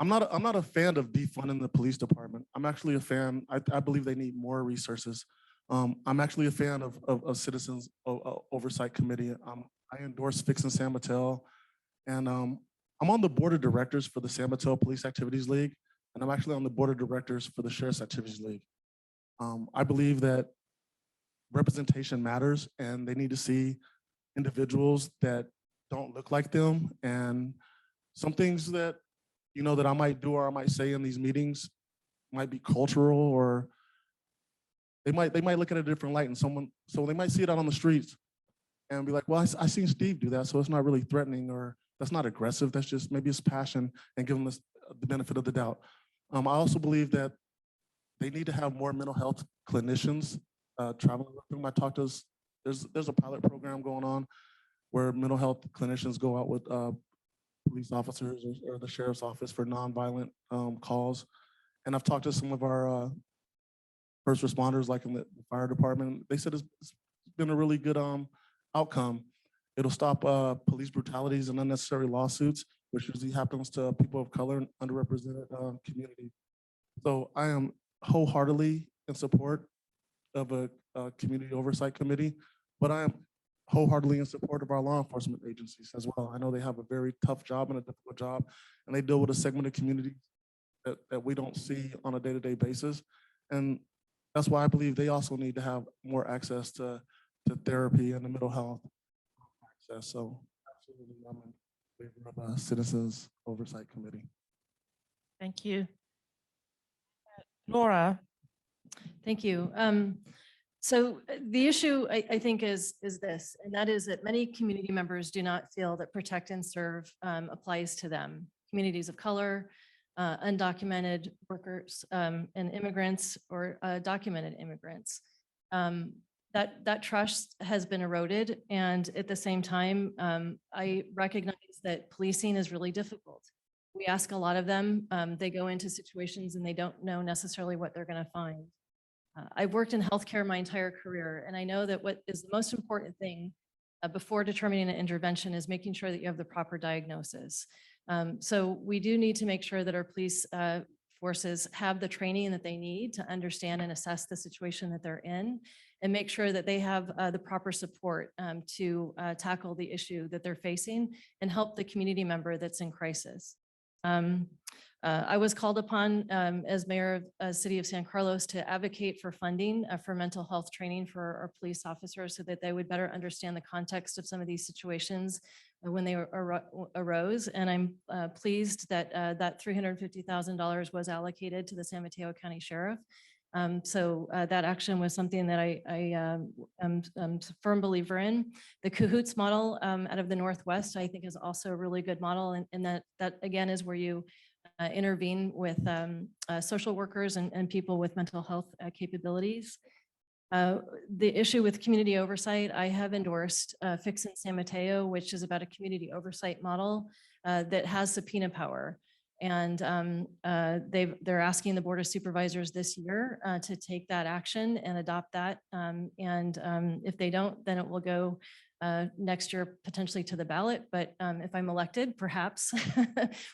not a fan of defunding the police department. I'm actually a fan. I believe they need more resources. I'm actually a fan of Citizens Oversight Committee. I endorse Fixing San Mateo, and I'm on the board of directors for the San Mateo Police Activities League, and I'm actually on the board of directors for the Sheriff's Activities League. I believe that representation matters, and they need to see individuals that don't look like them, and some things that that I might do or I might say in these meetings might be cultural, or they might look at it a different light, and so they might see it out on the streets and be like, well, I seen Steve do that, so it's not really threatening, or that's not aggressive. That's just maybe it's passion, and give them the benefit of the doubt. I also believe that they need to have more mental health clinicians traveling with them. I talked to us. There's a pilot program going on where mental health clinicians go out with police officers or the sheriff's office for nonviolent calls. And I've talked to some of our first responders, like in the fire department. They said it's been a really good outcome. It'll stop police brutalities and unnecessary lawsuits, which usually happens to people of color and underrepresented community. So I am wholeheartedly in support of a community oversight committee, but I am wholeheartedly in support of our law enforcement agencies as well. I know they have a very tough job and a difficult job, and they deal with a segment of community that we don't see on a day-to-day basis. And that's why I believe they also need to have more access to therapy and the mental health access. So absolutely, I'm in favor of a citizens oversight committee. Thank you. Laura? Thank you. So the issue I think is this, and that is that many community members do not feel that protect and serve applies to them. Communities of color, undocumented workers, and immigrants or documented immigrants. That trust has been eroded, and at the same time, I recognize that policing is really difficult. We ask a lot of them. They go into situations and they don't know necessarily what they're going to find. I've worked in healthcare my entire career, and I know that what is the most important thing before determining an intervention is making sure that you have the proper diagnosis. So we do need to make sure that our police forces have the training that they need to understand and assess the situation that they're in, and make sure that they have the proper support to tackle the issue that they're facing and help the community member that's in crisis. I was called upon as mayor of City of San Carlos to advocate for funding for mental health training for our police officers so that they would better understand the context of some of these situations when they arose. And I'm pleased that that $350,000 was allocated to the San Mateo County Sheriff. So that action was something that I am a firm believer in. The CAHOOTS model out of the Northwest, I think, is also a really good model. And that again is where you intervene with social workers and people with mental health capabilities. The issue with community oversight, I have endorsed Fix in San Mateo, which is about a community oversight model that has subpoena power. And they're asking the Board of Supervisors this year to take that action and adopt that. If they don't, then it will go next year potentially to the ballot. But if I'm elected, perhaps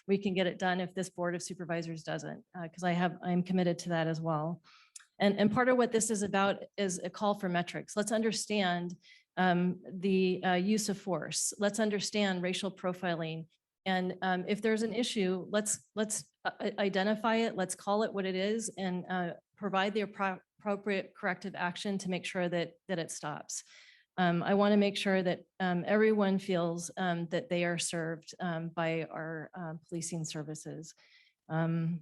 we can get it done if this Board of Supervisors doesn't, because I'm committed to that as well. And part of what this is about is a call for metrics. Let's understand the use of force. Let's understand racial profiling. And if there's an issue, let's identify it, let's call it what it is, and provide the appropriate corrective action to make sure that it stops. I want to make sure that everyone feels that they are served by our policing services. And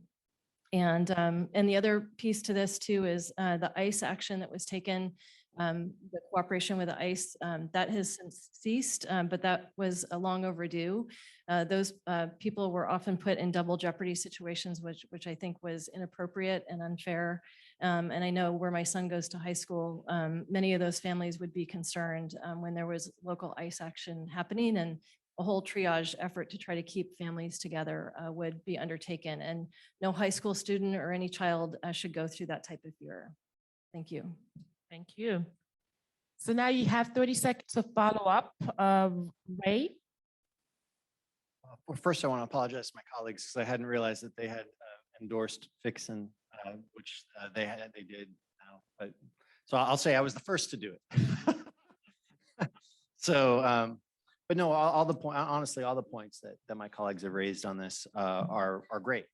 the other piece to this too is the ICE action that was taken, the cooperation with the ICE, that has since ceased, but that was long overdue. Those people were often put in double jeopardy situations, which I think was inappropriate and unfair. And I know where my son goes to high school, many of those families would be concerned when there was local ICE action happening, and a whole triage effort to try to keep families together would be undertaken. And no high school student or any child should go through that type of fear. Thank you. Thank you. So now you have 30 seconds to follow up. Ray? Well, first, I want to apologize to my colleagues because I hadn't realized that they had endorsed Fixin, which they did now. So I'll say I was the first to do it. So, but no, honestly, all the points that my colleagues have raised on this are great.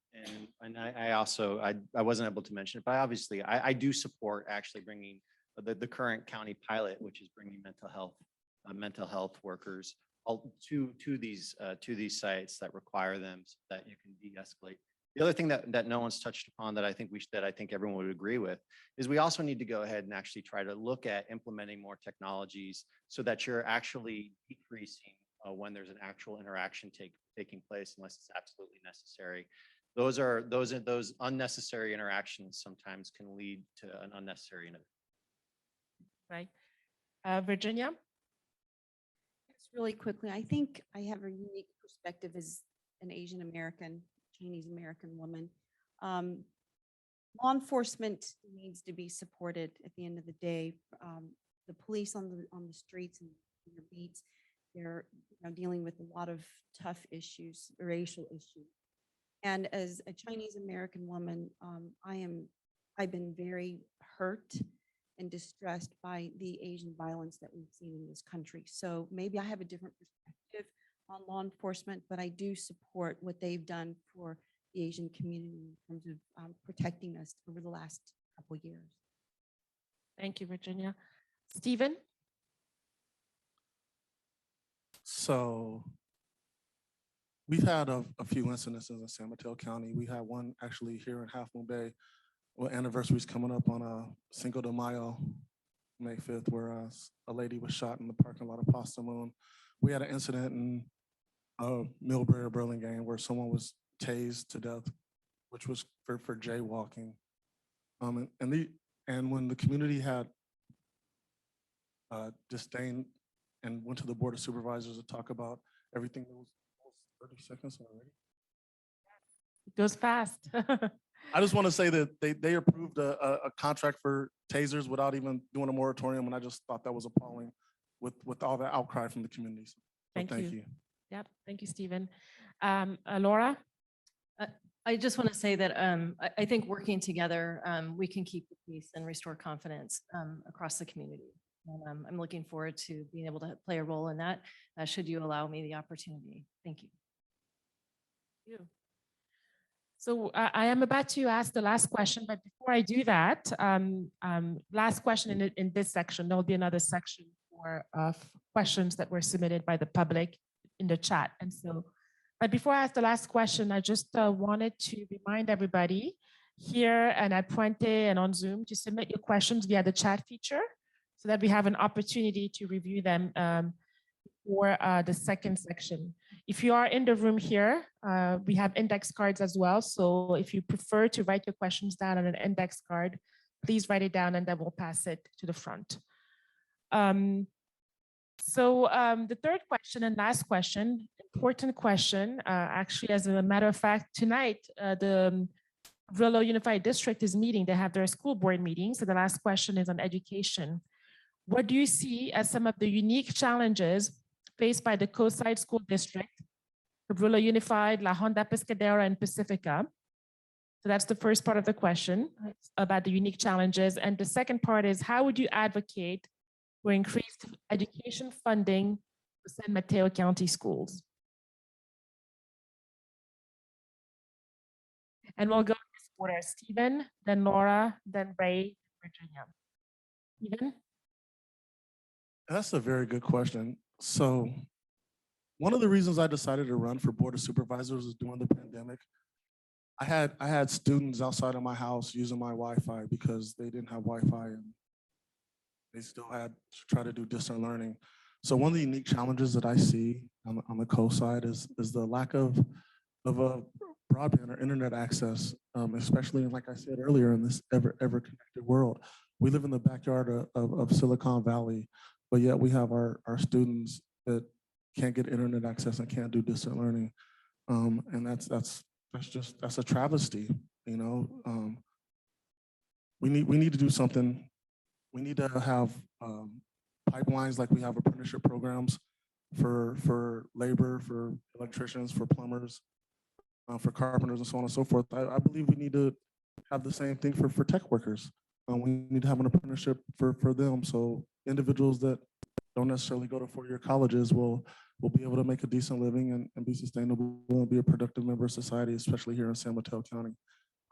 And I wasn't able to mention it, but obviously I do support actually bringing the current county pilot, which is bringing mental health workers to these sites that require them so that you can de-escalate. The other thing that no one's touched upon that I think everyone would agree with is we also need to go ahead and actually try to look at implementing more technologies so that you're actually decreasing when there's an actual interaction taking place, unless it's absolutely necessary. Those unnecessary interactions sometimes can lead to an unnecessary incident. Right. Virginia? Just really quickly, I think I have a unique perspective as an Asian American, Chinese American woman. Law enforcement needs to be supported at the end of the day. The police on the streets and the beats, they're dealing with a lot of tough issues, racial issues. And as a Chinese American woman, I've been very hurt and distressed by the Asian violence that we've seen in this country. So maybe I have a different perspective on law enforcement, but I do support what they've done for the Asian community in terms of protecting us over the last couple of years. Thank you, Virginia. Stephen? So we've had a few incidences in San Mateo County. We had one actually here in Half Moon Bay. Well, anniversary is coming up on Cinco de Mayo, May 5th, where a lady was shot in the parking lot of Pasta Moon. We had an incident in Millbrae, Burlingame, where someone was tased to death, which was for jaywalking. And when the community had disdain and went to the Board of Supervisors to talk about everything, that was 30 seconds already. It goes fast. I just want to say that they approved a contract for tasers without even doing a moratorium, and I just thought that was appalling with all the outcry from the community. So Thank thank you. you. Yep. Thank you, Stephen. Laura? I just want to say that I think working together, we can keep the peace and restore confidence across the community. And I'm looking forward to being able to play a role in that, should you allow me the opportunity. Thank you. So I am about to ask the last question, but before I do that, last question in this section, there'll be another section for questions that were submitted by the public in the chat. And so, but before I ask the last question, I just wanted to remind everybody here and at Puente and on Zoom to submit your questions via the chat feature so that we have an opportunity to review them for the second section. If you are in the room here, we have index cards as well. So if you prefer to write your questions down on an index card, please write it down and then we'll pass it to the front. The third question and last question, important question, actually, as a matter of fact, tonight, the Amarillo Unified District is meeting. They have their school board meeting. So the last question is on education. What do you see as some of the unique challenges faced by the Coastside School District, Amarillo Unified, La Honda, Pescadero, and Pacifica? So that's the first part of the question about the unique challenges. And the second part is, how would you advocate for increased education funding for San Mateo County schools? And we'll go in this order: Stephen, then Laura, then Ray, Virginia. Stephen? That's a very good question. So one of the reasons I decided to run for Board of Supervisors was during the pandemic. I had students outside of my house using my Wi-Fi because they didn't have Wi-Fi and they still had to try to do distant learning. So one of the unique challenges that I see on the coastside is the lack of a broadband or internet access, especially, like I said earlier, in this ever connected world. We live in the backyard of Silicon Valley, but yet we have our students that can't get internet access and can't do distant learning. And that's a travesty, you know. We need to do something. We need to have pipelines like we have apprenticeship programs for labor, for electricians, for plumbers, for carpenters, and so on and so forth. I believe we need to have the same thing for tech workers. We need to have an apprenticeship for them, so individuals that don't necessarily go to four-year colleges will be able to make a decent living and be sustainable and be a productive member of society, especially here in San Mateo County.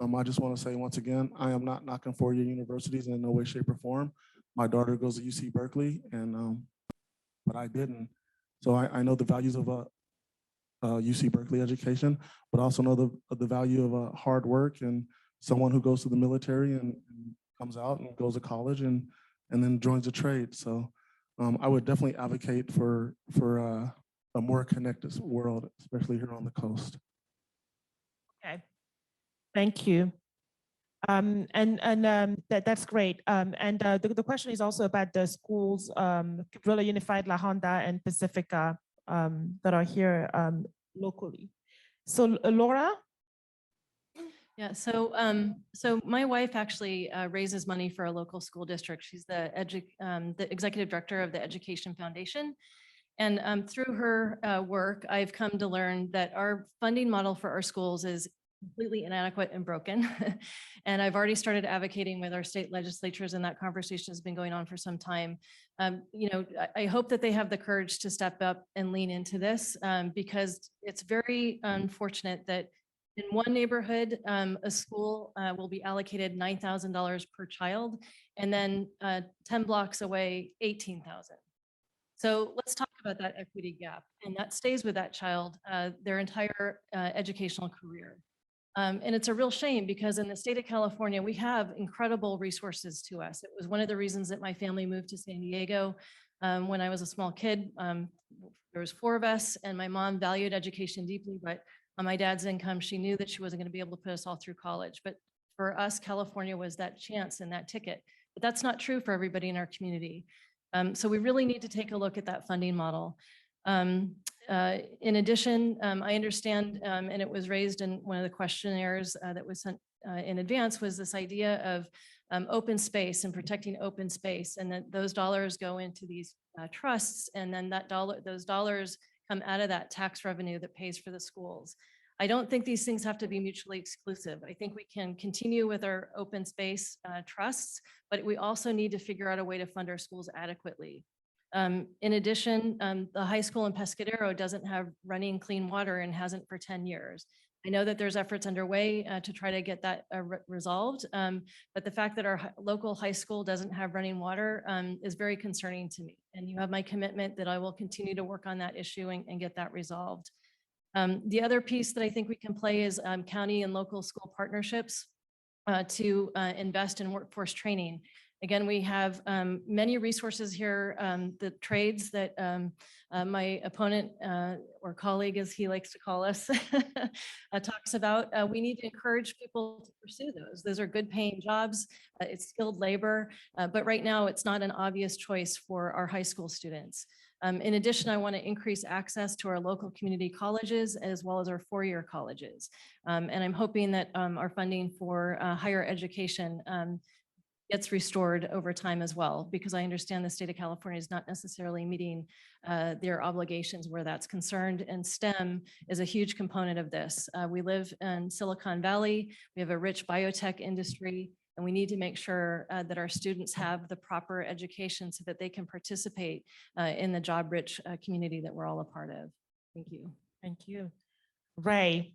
I just want to say once again, I am not knocking four-year universities in no way, shape, or form. My daughter goes to UC Berkeley, and but I didn't. So I know the values of a UC Berkeley education, but also know the value of hard work and someone who goes to the military and comes out and goes to college and then joins a trade. So I would definitely advocate for a more connected world, especially here on the coast. Okay, thank you. That's great. The question is also about the schools, Amarillo Unified, La Honda, and Pacifica that are here locally. So Laura? Yeah, so my wife actually raises money for a local school district. She's the executive director of the Education Foundation. And through her work, I've come to learn that our funding model for our schools is completely inadequate and broken. And I've already started advocating with our state legislatures, and that conversation has been going on for some time. You know, I hope that they have the courage to step up and lean into this, because it's very unfortunate that in one neighborhood, a school will be allocated $9,000 per child, and then 10 blocks away, $18,000. So let's talk about that equity gap, and that stays with that child their entire educational career. And it's a real shame because in the state of California, we have incredible resources to us. It was one of the reasons that my family moved to San Diego when I was a small kid. There was 4 of us, and my mom valued education deeply, but on my dad's income, she knew that she wasn't going to be able to put us all through college. But for us, California was that chance and that ticket. But that's not true for everybody in our community. So we really need to take a look at that funding model. In addition, I understand, and it was raised in one of the questionnaires that was sent in advance, was this idea of open space and protecting open space, and that those dollars go into these trusts, and then those dollars come out of that tax revenue that pays for the schools. I don't think these things have to be mutually exclusive. I think we can continue with our open space trusts, but we also need to figure out a way to fund our schools adequately. In addition, the high school in Pescadero doesn't have running clean water and hasn't for 10 years. I know that there's efforts underway to try to get that resolved, but the fact that our local high school doesn't have running water is very concerning to me. And you have my commitment that I will continue to work on that issue and get that resolved. The other piece that I think we can play is county and local school partnerships to invest in workforce training. Again, we have many resources here, the trades that my opponent or colleague, as he likes to call us, talks about. We need to encourage people to pursue those. Those are good paying jobs. It's skilled labor, but right now it's not an obvious choice for our high school students. In addition, I want to increase access to our local community colleges as well as our four-year colleges. And I'm hoping that our funding for higher education gets restored over time as well, because I understand the state of California is not necessarily meeting their obligations where that's concerned, and STEM is a huge component of this. We live in Silicon Valley, we have a rich biotech industry, and we need to make sure that our students have the proper education so that they can participate in the job-rich community that we're all a part of. Thank you. Thank you. Ray.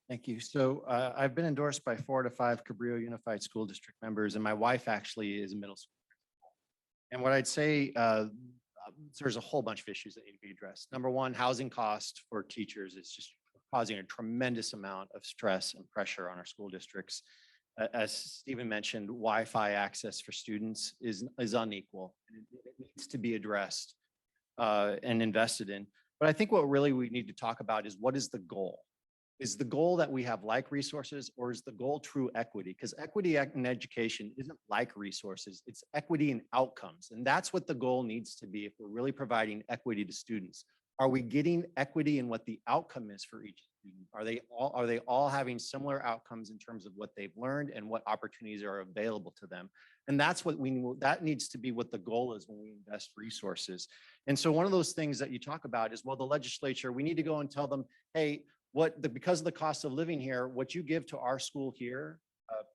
Thank you. So I've been endorsed by 4 to 5 Cabrillo Unified School District members, and my wife actually is a middle school principal. And what I'd say, there's a whole bunch of issues that need to be addressed. Number one, housing cost for teachers is just causing a tremendous amount of stress and pressure on our school districts. As Stephen mentioned, Wi-Fi access for students is unequal. It needs to be addressed and invested in. But I think what really we need to talk about is, what is the goal? Is the goal that we have like resources, or is the goal true equity? Because equity in education isn't like resources, it's equity in outcomes. And that's what the goal needs to be if we're really providing equity to students. Are we getting equity in what the outcome is for each student? Are they all having similar outcomes in terms of what they've learned and what opportunities are available to them? And that's what that needs to be what the goal is when we invest resources. And so one of those things that you talk about is, well, the legislature, we need to go and tell them, hey, because of the cost of living here, what you give to our school here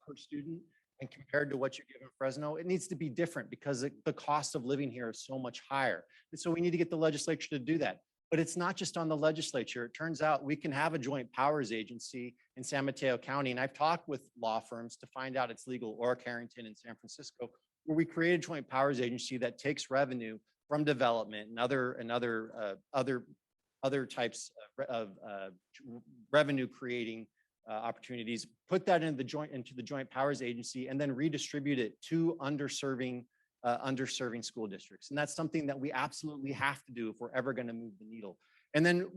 per student and compared to what you give in Fresno, it needs to be different because the cost of living here is so much higher. And so we need to get the legislature to do that. But it's not just on the legislature. It turns out we can have a joint powers agency in San Mateo County. And I've talked with law firms to find out it's legal, or Carrington in San Francisco, where we create a joint powers agency that takes revenue from development and other types of revenue creating opportunities, put that into the joint powers agency, and then redistribute it to underserving school districts. And that's something that we absolutely have to do if we're ever going to move the needle. And then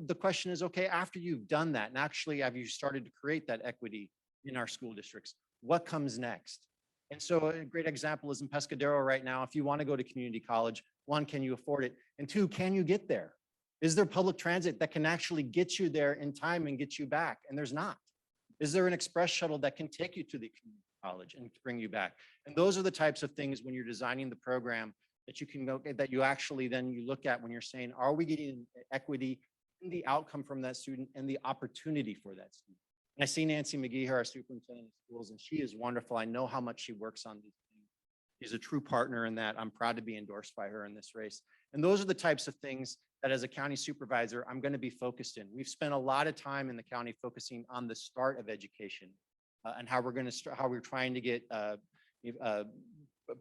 the question is, okay, after you've done that, and actually have you started to create that equity in our school districts, what comes next? And so a great example is in Pescadero right now. If you want to go to community college, one, can you afford it? And two, can you get there? Is there public transit that can actually get you there in time and get you back? And there's not. Is there an express shuttle that can take you to the community college and bring you back? And those are the types of things when you're designing the program that you can go, that you actually then you look at when you're saying, are we getting equity in the outcome from that student and the opportunity for that student? And I see Nancy McGee here, our superintendent of schools, and she is wonderful. I know how much she works on these things. She's a true partner in that. I'm proud to be endorsed by her in this race. And those are the types of things that as a county supervisor, I'm going to be focused in. We've spent a lot of time in the county focusing on the start of education and how we're trying to get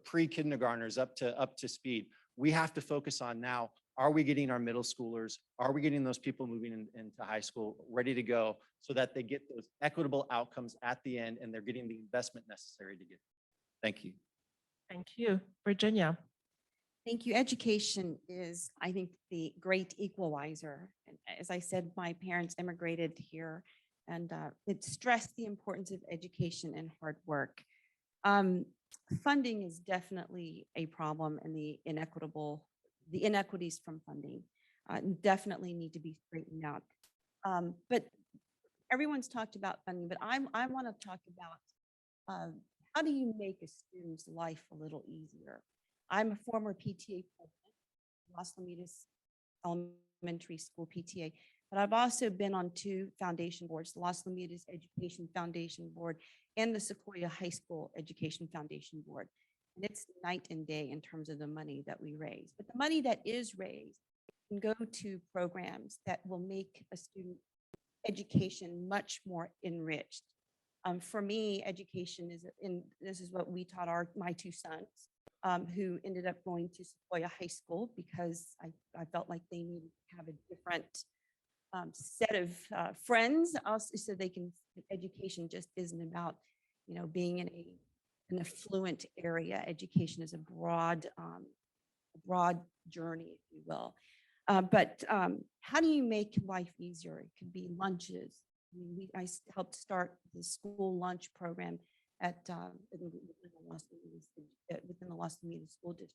pre-kindergartners up to speed. We have to focus on now, are we getting our middle schoolers? Are we getting those people moving into high school ready to go so that they get those equitable outcomes at the end and they're getting the investment necessary to get there? Thank you. Thank you. Virginia. Thank you. Education is, I think, the great equalizer. And as I said, my parents immigrated here, and it stressed the importance of education and hard work. Funding is definitely a problem, and the inequities from funding definitely need to be straightened out. But everyone's talked about funding, but I want to talk about how do you make a student's life a little easier? I'm a former PTA president, Las Lomitas Elementary School PTA, but I've also been on 2 foundation boards, the Las Lomitas Education Foundation Board and the Sequoia High School Education Foundation Board. And it's night and day in terms of the money that we raise. But the money that is raised can go to programs that will make a student education much more enriched. For me, education this is what we taught my two sons, who ended up going to Sequoia High School because I felt like they needed to have a different set of friends also, so they can, education just isn't about, being in an affluent area. Education is a broad journey, if you will. But how do you make life easier? It could be lunches. I mean, I helped start the school lunch program within the Los Angeles School District.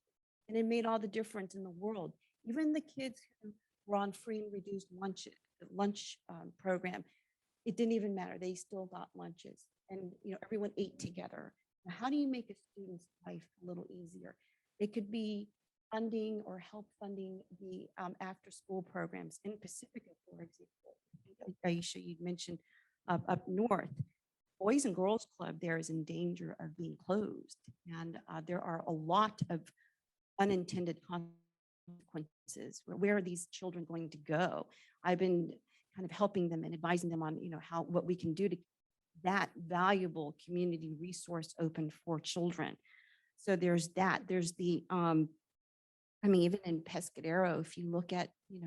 And it made all the difference in the world. Even the kids who were on free and reduced lunch program, it didn't even matter. They still got lunches, and everyone ate together. Now, how do you make a student's life a little easier? It could be funding or help funding the after-school programs in Pacifica, for example. Aisha, you'd mentioned up north, Boys and Girls Club there is in danger of being closed, and there are a lot of unintended consequences. Where are these children going to go? I've been kind of helping them and advising them on, what we can do to that valuable community resource open for children. So there's that. There's the, even in Pescadero, if you look at, I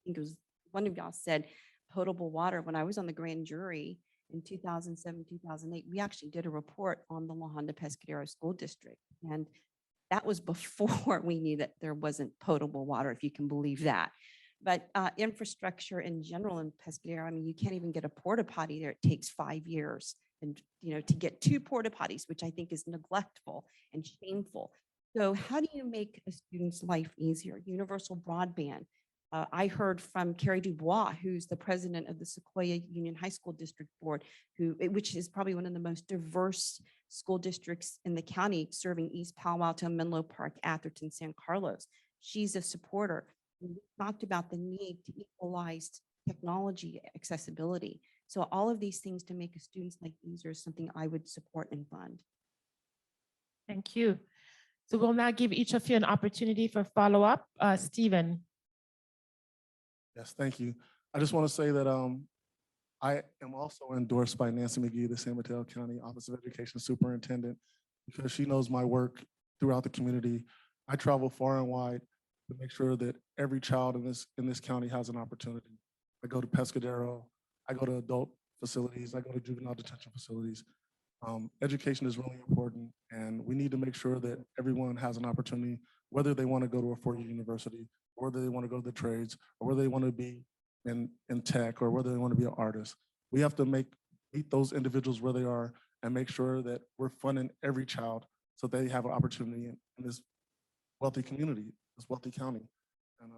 think it was one of y'all said potable water. When I was on the grand jury in 2007, 2008, we actually did a report on the Lohan to Pescadero School District. And that was before we knew that there wasn't potable water, if you can believe that. But infrastructure in general in Pescadero, you can't even get a porta potty there. It takes 5 years, and to get 2 porta potties, which I think is neglectful and shameful. So how do you make a student's life easier? Universal broadband. I heard from Carrie Dubois, who's the president of the Sequoia Union High School District Board, which is probably one of the most diverse school districts in the county, serving East Palo Alto, Menlo Park, Atherton, San Carlos. She's a supporter. We talked about the need to equalize technology accessibility. So all of these things to make a student's life easier is something I would support and fund. Thank you. So we'll now give each of you an opportunity for follow-up. Stephen. Yes, thank you. I just want to say that I am also endorsed by Nancy McGee, the San Mateo County Office of Education Superintendent, because she knows my work throughout the community. I travel far and wide to make sure that every child in this county has an opportunity. I go to Pescadero, I go to adult facilities, I go to juvenile detention facilities. Education is really important, and we need to make sure that everyone has an opportunity, whether they want to go to a four-year university, or whether they want to go to the trades, or whether they want to be in tech, or whether they want to be an artist. We have to meet those individuals where they are and make sure that we're funding every child so they have an opportunity in this wealthy community, this wealthy county. And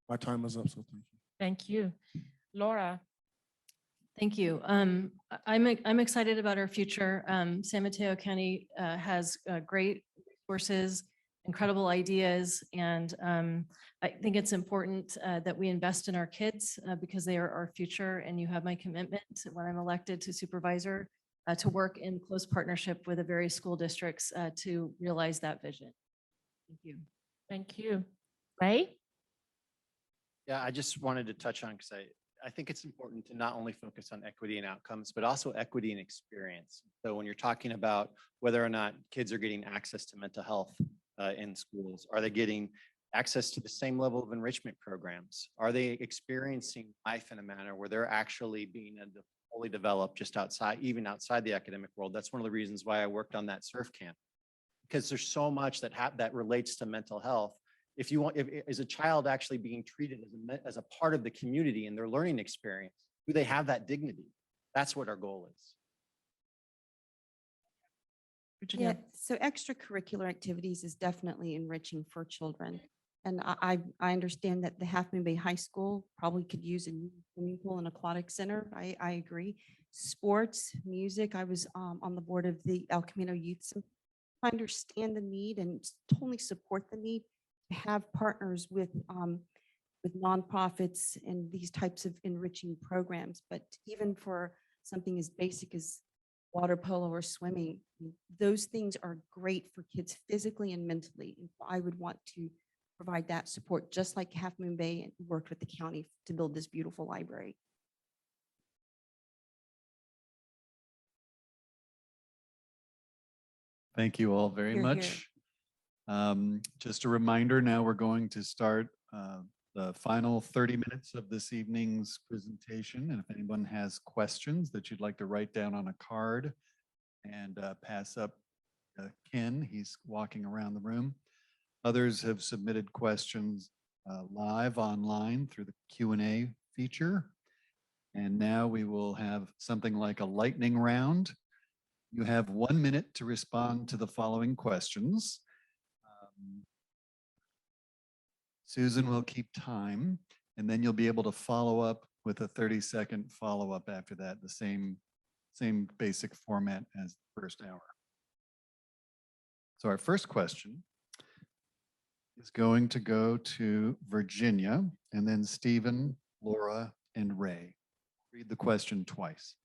my time is up, so thank you. Thank you. Laura. Thank you. I'm excited about our future. San Mateo County has great resources, incredible ideas, and I think it's important that we invest in our kids because they are our future, and you have my commitment when I'm elected to supervisor to work in close partnership with the various school districts to realize that vision. Thank you. Thank you. Ray? Yeah, I just wanted to touch on, because I think it's important to not only focus on equity and outcomes, but also equity and experience. So when you're talking about whether or not kids are getting access to mental health in schools, are they getting access to the same level of enrichment programs? Are they experiencing life in a manner where they're actually being fully developed just even outside the academic world? That's one of the reasons why I worked on that surf camp, because there's so much that relates to mental health. If is a child actually being treated as a part of the community in their learning experience, do they have that dignity? That's what our goal is. Yeah, so extracurricular activities is definitely enriching for children. And I understand that the Half Moon Bay High School probably could use a new swimming pool and aquatic center. I agree. Sports, music. I was on the board of the El Camino Youth Center. I understand the need and totally support the need to have partners with nonprofits and these types of enriching programs. But even for something as basic as water polo or swimming, those things are great for kids physically and mentally. And I would want to provide that support, just like Half Moon Bay worked with the county to build this beautiful library. Thank you all very Hear, much. Just a reminder, now we're going to start the final 30 minutes of this evening's presentation. And if anyone has questions that you'd like to write down on a card and pass up Ken, he's walking around the room. Others have submitted questions live online through the Q&A feature. And now we will have something like a lightning round. You have 1 minute to respond to the following questions. Susan will keep time, and then you'll be able to follow up with a 30-second follow-up after that, the same basic format as the first hour. So our first question is going to go to Virginia, and then Stephen, Laura, and Ray. Read the question twice.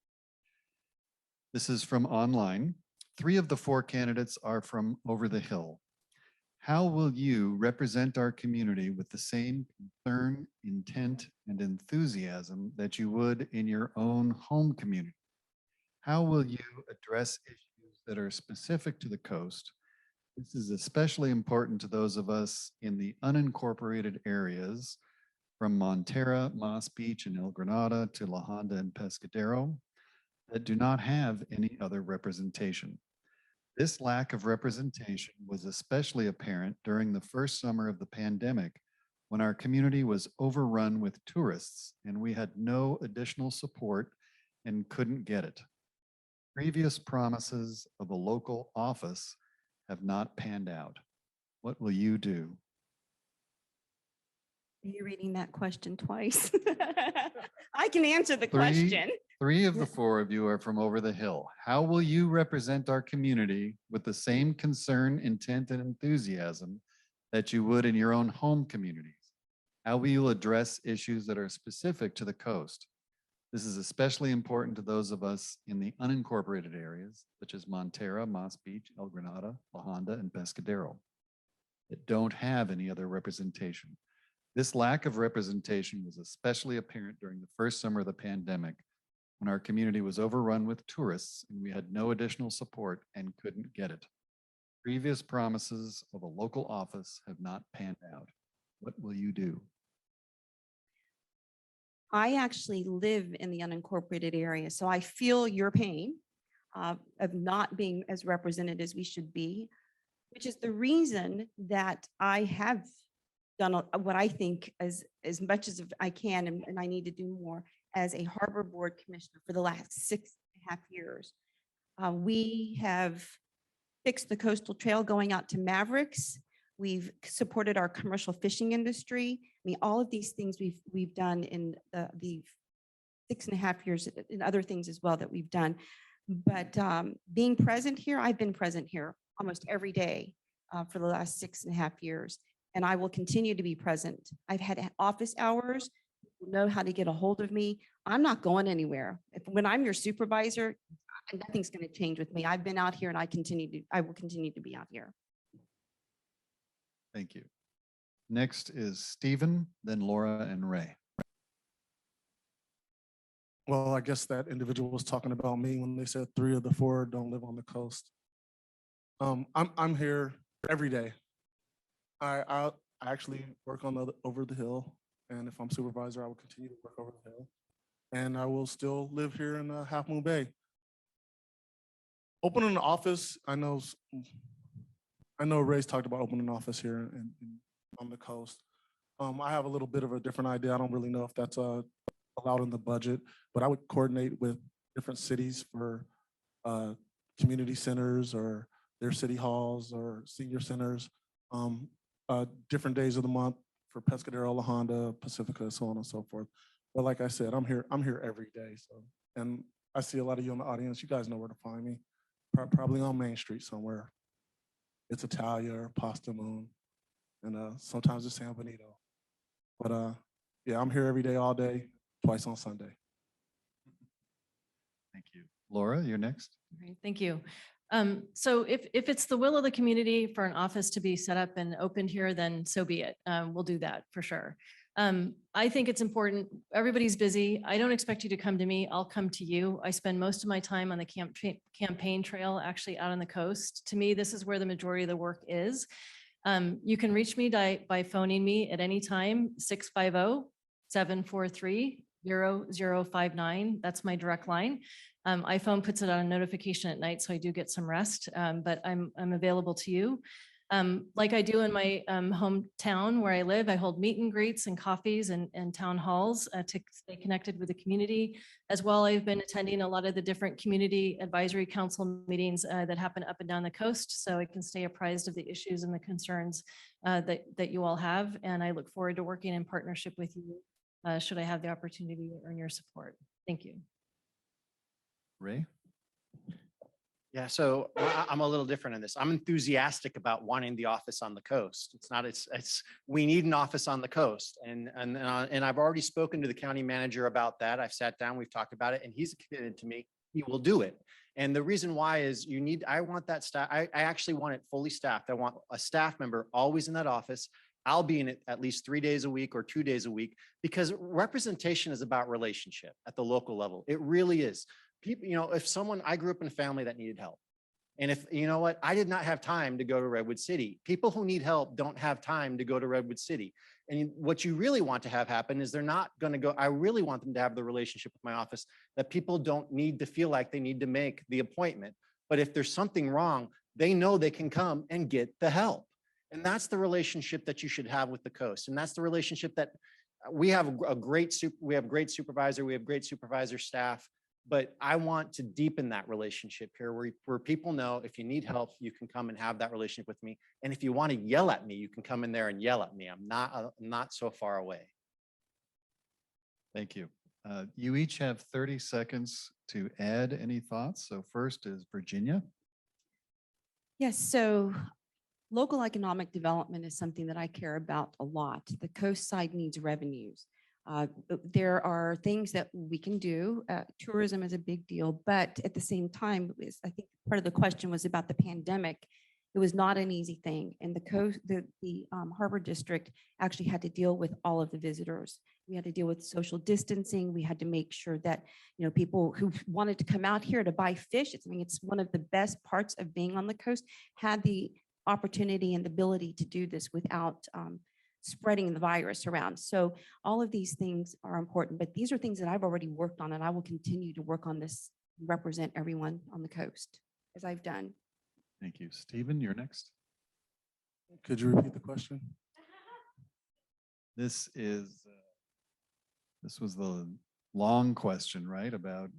This is from online. 3 of the 4 candidates are from over the hill. How will you represent our community with the same concern, intent, and enthusiasm that you would in your own home community? How will you address issues that are specific to the coast? This is especially important to those of us in the unincorporated areas from Montara, Moss Beach, and El Granada to La Honda and Pescadero that do not have any other representation. This lack of representation was especially apparent during the first summer of the pandemic when our community was overrun with tourists and we had no additional support and couldn't get it. Previous promises of a local office have not panned out. What will you do? Are you reading that question twice? I can answer the Three. question. 3 of the 4 of you are from over the hill. How will you represent our community with the same concern, intent, and enthusiasm that you would in your own home communities? How will you address issues that are specific to the coast? This is especially important to those of us in the unincorporated areas, such as Montara, Moss Beach, El Granada, La Honda, and Pescadero, that don't have any other representation. This lack of representation was especially apparent during the first summer of the pandemic when our community was overrun with tourists and we had no additional support and couldn't get it. Previous promises of a local office have not panned out. What will you do? I actually live in the unincorporated area, so I feel your pain of not being as represented as we should be, which is the reason that I have done what I think as much as I can, and I need to do more as a harbor board commissioner for the last 6.5 years. We have fixed the coastal trail going out to Mavericks. We've supported our commercial fishing industry. I mean, all of these things we've done in the 6.5 years, and other things as well that we've done. But being present here, I've been present here almost every day for the last 6.5 years, and I will continue to be present. I've had office hours. People know how to get a hold of me. I'm not going anywhere. When I'm your supervisor, nothing's going to change with me. I've been out here, and I will continue to be out here. Thank you. Next is Stephen, then Laura and Ray. Well, I guess that individual was talking about me when they said 3 of the 4 don't live on the coast. I'm here every day. I actually work on over the hill, and if I'm supervisor, I will continue to work over the hill, and I will still live here in Half Moon Bay. Opening an office, I know Ray's talked about opening an office here on the coast. I have a little bit of a different idea. I don't really know if that's allowed in the budget, but I would coordinate with different cities for community centers or their city halls or senior centers, different days of the month for Pescadero, La Honda, Pacifica, so on and so forth. But like I said, I'm here every day. So, and I see a lot of you in the audience. You guys know where to find me. Probably on Main Street somewhere. It's Italia or Pasta Moon, and sometimes it's San Benito. But yeah, I'm here every day, all day, twice on Sunday. Thank you. Laura, you're next. Great, thank you. So if it's the will of the community for an office to be set up and opened here, then so be it. We'll do that for sure. I think it's important. Everybody's busy. I don't expect you to come to me. I'll come to you. I spend most of my time on the campaign trail, actually out on the coast. To me, this is where the majority of the work is. You can reach me by phoning me at any time, 650-743-0059. That's my direct line. iPhone puts it on a notification at night, so I do get some rest, but I'm available to you. Like I do in my hometown where I live, I hold meet and greets and coffees and town halls to stay connected with the community. As well, I've been attending a lot of the different community advisory council meetings that happen up and down the coast, so I can stay apprised of the issues and the concerns that you all have. And I look forward to working in partnership with you should I have the opportunity to earn your support. Thank you. Ray? Yeah, so I'm a little different in this. I'm enthusiastic about wanting the office on the coast. We need an office on the coast. And I've already spoken to the county manager about that. I've sat down, we've talked about it, and he's committed to me, he will do it. And the reason why is I want that staff, I actually want it fully staffed. I want a staff member always in that office. I'll be in it at least 3 days a week or 2 days a week, because representation is about relationship at the local level. It really is. People, I grew up in a family that needed help. And if, I did not have time to go to Redwood City. People who need help don't have time to go to Redwood City. And what you really want to have happen is they're not going to go. I really want them to have the relationship with my office that people don't need to feel like they need to make the appointment. But if there's something wrong, they know they can come and get the help. And that's the relationship that you should have with the coast. And that's the relationship that we have great supervisor, we have great supervisor staff. But I want to deepen that relationship here where people know if you need help, you can come and have that relationship with me. And if you want to yell at me, you can come in there and yell at me. I'm not so far away. Thank you. You each have 30 seconds to add any thoughts. So first is Virginia. Yes, so local economic development is something that I care about a lot. The coast side needs revenues. There are things that we can do. Tourism is a big deal, but at the same time, I think part of the question was about the pandemic. It was not an easy thing. And the Harbor District actually had to deal with all of the visitors. We had to deal with social distancing. We had to make sure that, people who wanted to come out here to buy fish, it's one of the best parts of being on the coast, had the opportunity and the ability to do this without spreading the virus around. So all of these things are important, but these are things that I've already worked on, and I will continue to work on this, represent everyone on the coast as I've done. Thank you. Stephen, you're next. Could you repeat the question? This was the long question, right? About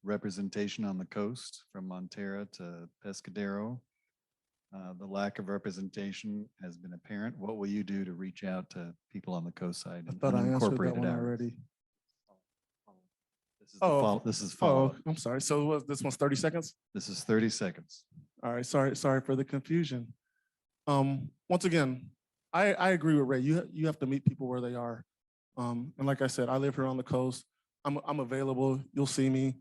representation on the coast from Montara to Pescadero. The lack of representation has been apparent. What will you do to reach out to people on the coast side? I thought I answered that one already. This is follow-up. I'm sorry. So this one's 30 seconds? This is 30 seconds. All right. Sorry for the confusion. Once again, I agree with Ray. You have to meet people where they are. And like I said, I live here on the coast. I'm available. You'll see me.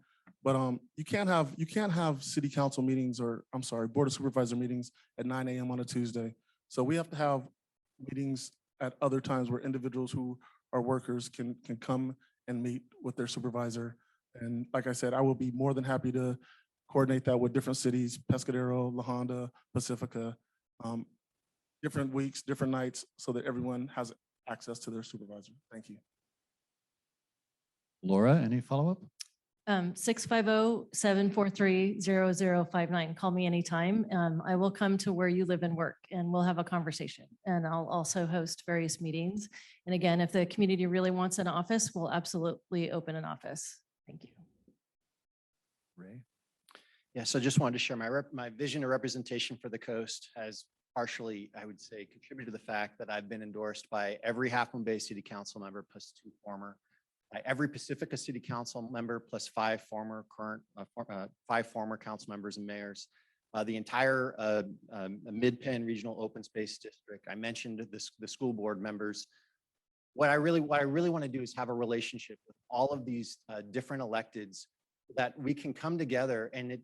But you can't have city council meetings board of supervisor meetings at 9 a.m. on a Tuesday. So we have to have meetings at other times where individuals who are workers can come and meet with their supervisor. And like I said, I will be more than happy to coordinate that with different cities, Pescadero, La Honda, Pacifica, different weeks, different nights, so that everyone has access to their supervisor. Thank you. Laura, any follow-up? 650-743-0059. Call me anytime. I will come to where you live and work, and we'll have a conversation. And I'll also host various meetings. And again, if the community really wants an office, we'll absolutely open an office. Thank you. Ray? Yeah, so just wanted to share my vision of representation for the coast has partially, I would say, contributed to the fact that I've been endorsed by every Half Moon Bay City Council member plus 2 former, by every Pacifica City Council member plus 5 former council members and mayors, the entire Mid-Penn Regional Open Space District. I mentioned the school board members. What I really want to do is have a relationship with all of these different electeds that we can come together, and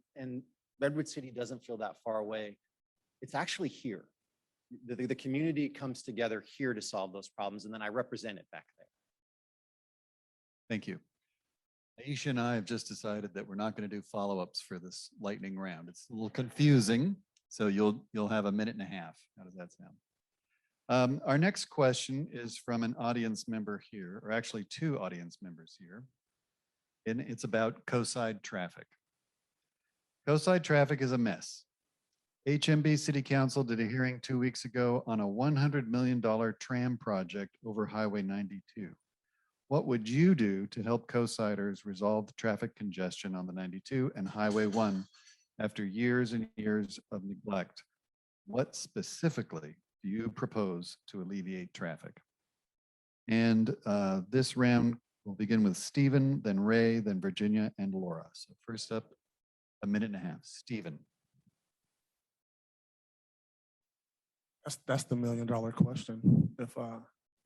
Redwood City doesn't feel that far away. It's actually here. the community comes together here to solve those problems, and then I represent it back there. Thank you. Aisha and I have just decided that we're not going to do follow-ups for this lightning round. It's a little confusing, so you'll have a minute and a half. How does that sound? Our next question is from an audience member here, or actually two audience members here, and it's about Coastside traffic. Coastside traffic is a mess. HMB City Council did a hearing 2 weeks ago on a $100 million tram project over Highway 92. What would you do to help Coastsiders resolve the traffic congestion on the 92 and Highway 1 after years and years of neglect? What specifically do you propose to alleviate traffic? And this round will begin with Stephen, then Ray, then Virginia, and Laura. So first up, a minute and a half. Stephen. That's the $1 million question. If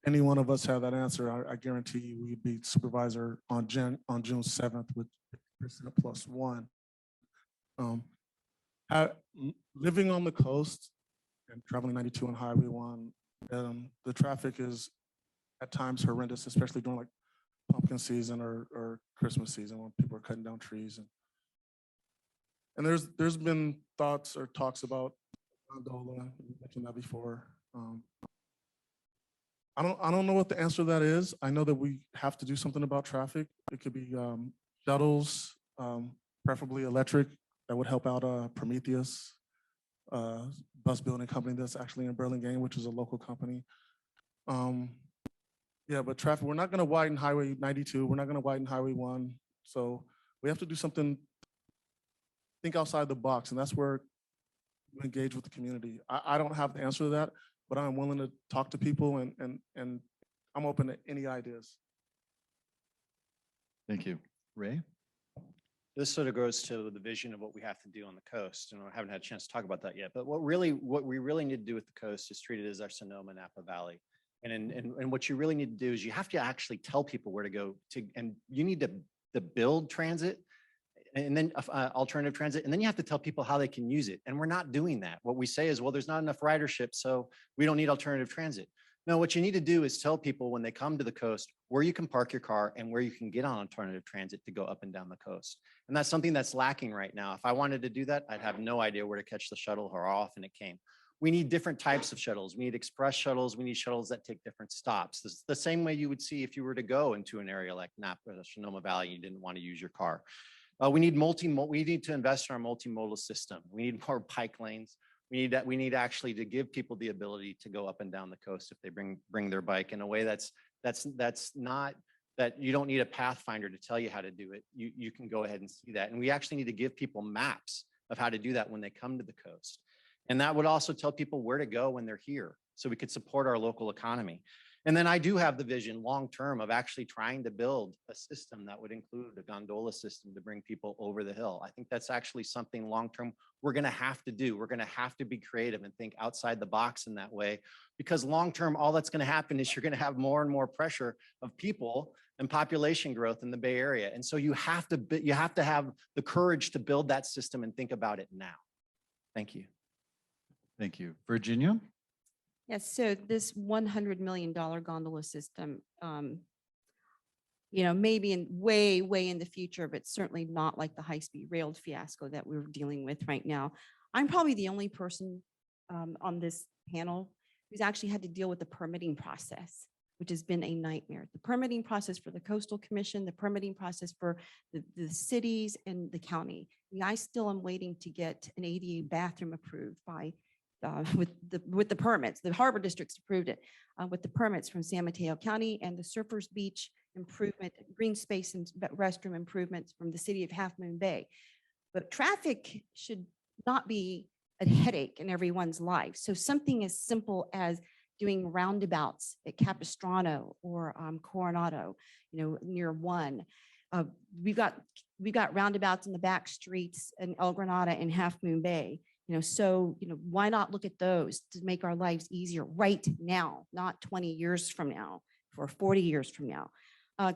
any one of us have that answer, I guarantee you we'd be supervisor on June 7th with percent +1. Living on the coast and traveling 92 on Highway 1, the traffic is at times horrendous, especially during like pumpkin season or Christmas season when people are cutting down trees. And there's been thoughts or talks about gondola. We mentioned that before. I don't know what the answer to that is. I know that we have to do something about traffic. It could be shuttles, preferably electric, that would help out Prometheus, bus building company that's actually in Burlingame, which is a local company. Yeah, but traffic, we're not going to widen Highway 92. We're not going to widen Highway 1. So we have to do something, think outside the box, and that's where we engage with the community. I don't have the answer to that, but I'm willing to talk to people, and I'm open to any ideas. Thank you. Ray? This sort of goes to the vision of what we have to do on the coast, and I haven't had a chance to talk about that yet. But what we really need to do with the coast is treat it as our Sonoma Napa Valley. And what you really need to do is you have to actually tell people where to go to, and you need to build transit and then alternative transit, and then you have to tell people how they can use it. And we're not doing that. What we say is, well, there's not enough ridership, so we don't need alternative transit. No, what you need to do is tell people when they come to the coast where you can park your car and where you can get on alternative transit to go up and down the coast. And that's something that's lacking right now. If I wanted to do that, I'd have no idea where to catch the shuttle or how often it came. We need different types of shuttles. We need express shuttles. We need shuttles that take different stops. This is the same way you would see if you were to go into an area like Napa or Sonoma Valley and you didn't want to use your car. We need to invest in our multimodal system. We need more bike lanes. We need actually to give people the ability to go up and down the coast if they bring their bike in a way that's not that you don't need a pathfinder to tell you how to do it. You can go ahead and see that. And we actually need to give people maps of how to do that when they come to the coast. And that would also tell people where to go when they're here so we could support our local economy. And then I do have the vision long-term of actually trying to build a system that would include a gondola system to bring people over the hill. I think that's actually something long-term we're going to have to do. We're going to have to be creative and think outside the box in that way, because long-term, all that's going to happen is you're going to have more and more pressure of people and population growth in the Bay Area. And so you have to have the courage to build that system and think about it now. Thank you. Thank you. Virginia? Yes, so this $100 million gondola system, maybe in way in the future, but certainly not like the high-speed rail fiasco that we're dealing with right now. I'm probably the only person on this panel who's actually had to deal with the permitting process, which has been a nightmare. The permitting process for the Coastal Commission, the permitting process for the cities and the county. I still am waiting to get an ADA bathroom approved by with the permits. The harbor districts approved it with the permits from San Mateo County, and the Surfers Beach improvement, green space and restroom improvements from the city of Half Moon Bay. But traffic should not be a headache in everyone's life. So something as simple as doing roundabouts at Capistrano or Coronado, near one. We've got roundabouts in the back streets in El Granada and Half Moon Bay. Why not look at those to make our lives easier right now, not 20 years from now or 40 years from now?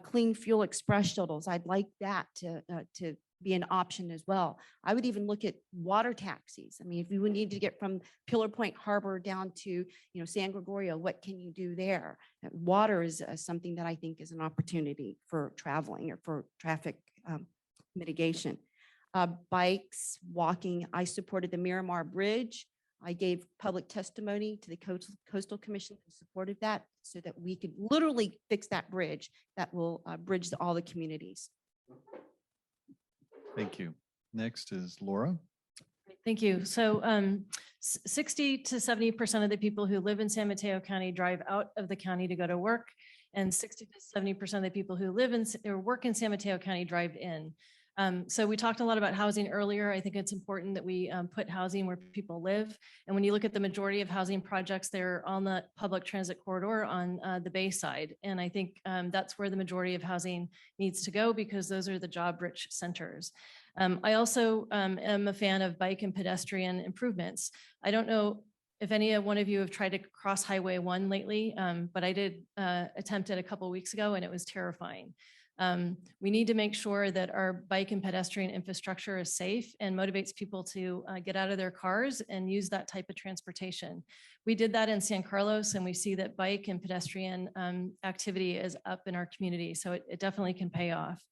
Clean fuel express shuttles, I'd like that to be an option as well. I would even look at water taxis. I mean, if you would need to get from Pillar Point Harbor down to, San Gregorio, what can you do there? Water is something that I think is an opportunity for traveling or for traffic mitigation. Bikes, walking. I supported the Miramar Bridge. I gave public testimony to the Coastal Commission who supported that so that we could literally fix that bridge that will bridge all the communities. Thank you. Next is Laura. Thank you. So 60 to 70% of the people who live in San Mateo County drive out of the county to go to work, and 60 to 70% of the people who live in or work in San Mateo County drive in. So we talked a lot about housing earlier. I think it's important that we put housing where people live. And when you look at the majority of housing projects, they're on the public transit corridor on the Bay side. And I think that's where the majority of housing needs to go because those are the job-rich centers. I also am a fan of bike and pedestrian improvements. I don't know if any one of you have tried to cross Highway 1 lately, but I did attempt it a couple of weeks ago and it was terrifying. We need to make sure that our bike and pedestrian infrastructure is safe and motivates people to get out of their cars and use that type of transportation. We did that in San Carlos and we see that bike and pedestrian activity is up in our community. So it definitely can pay off.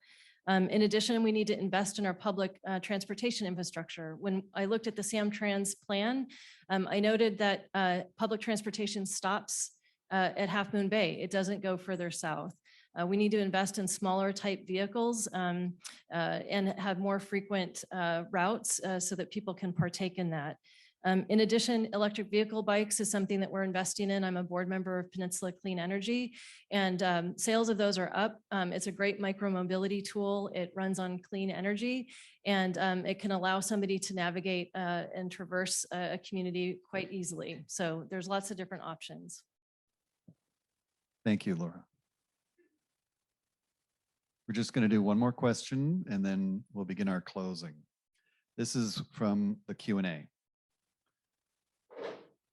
In addition, we need to invest in our public transportation infrastructure. When I looked at the SamTrans plan, I noted that public transportation stops at Half Moon Bay. It doesn't go further south. We need to invest in smaller type vehicles and have more frequent routes so that people can partake in that. In addition, electric vehicle bikes is something that we're investing in. I'm a board member of Peninsula Clean Energy, and sales of those are up. It's a great micro-mobility tool. It runs on clean energy, and it can allow somebody to navigate and traverse a community quite easily. So there's lots of different options. Thank you, Laura. We're just going to do one more question and then we'll begin our closing. This is from the Q&A.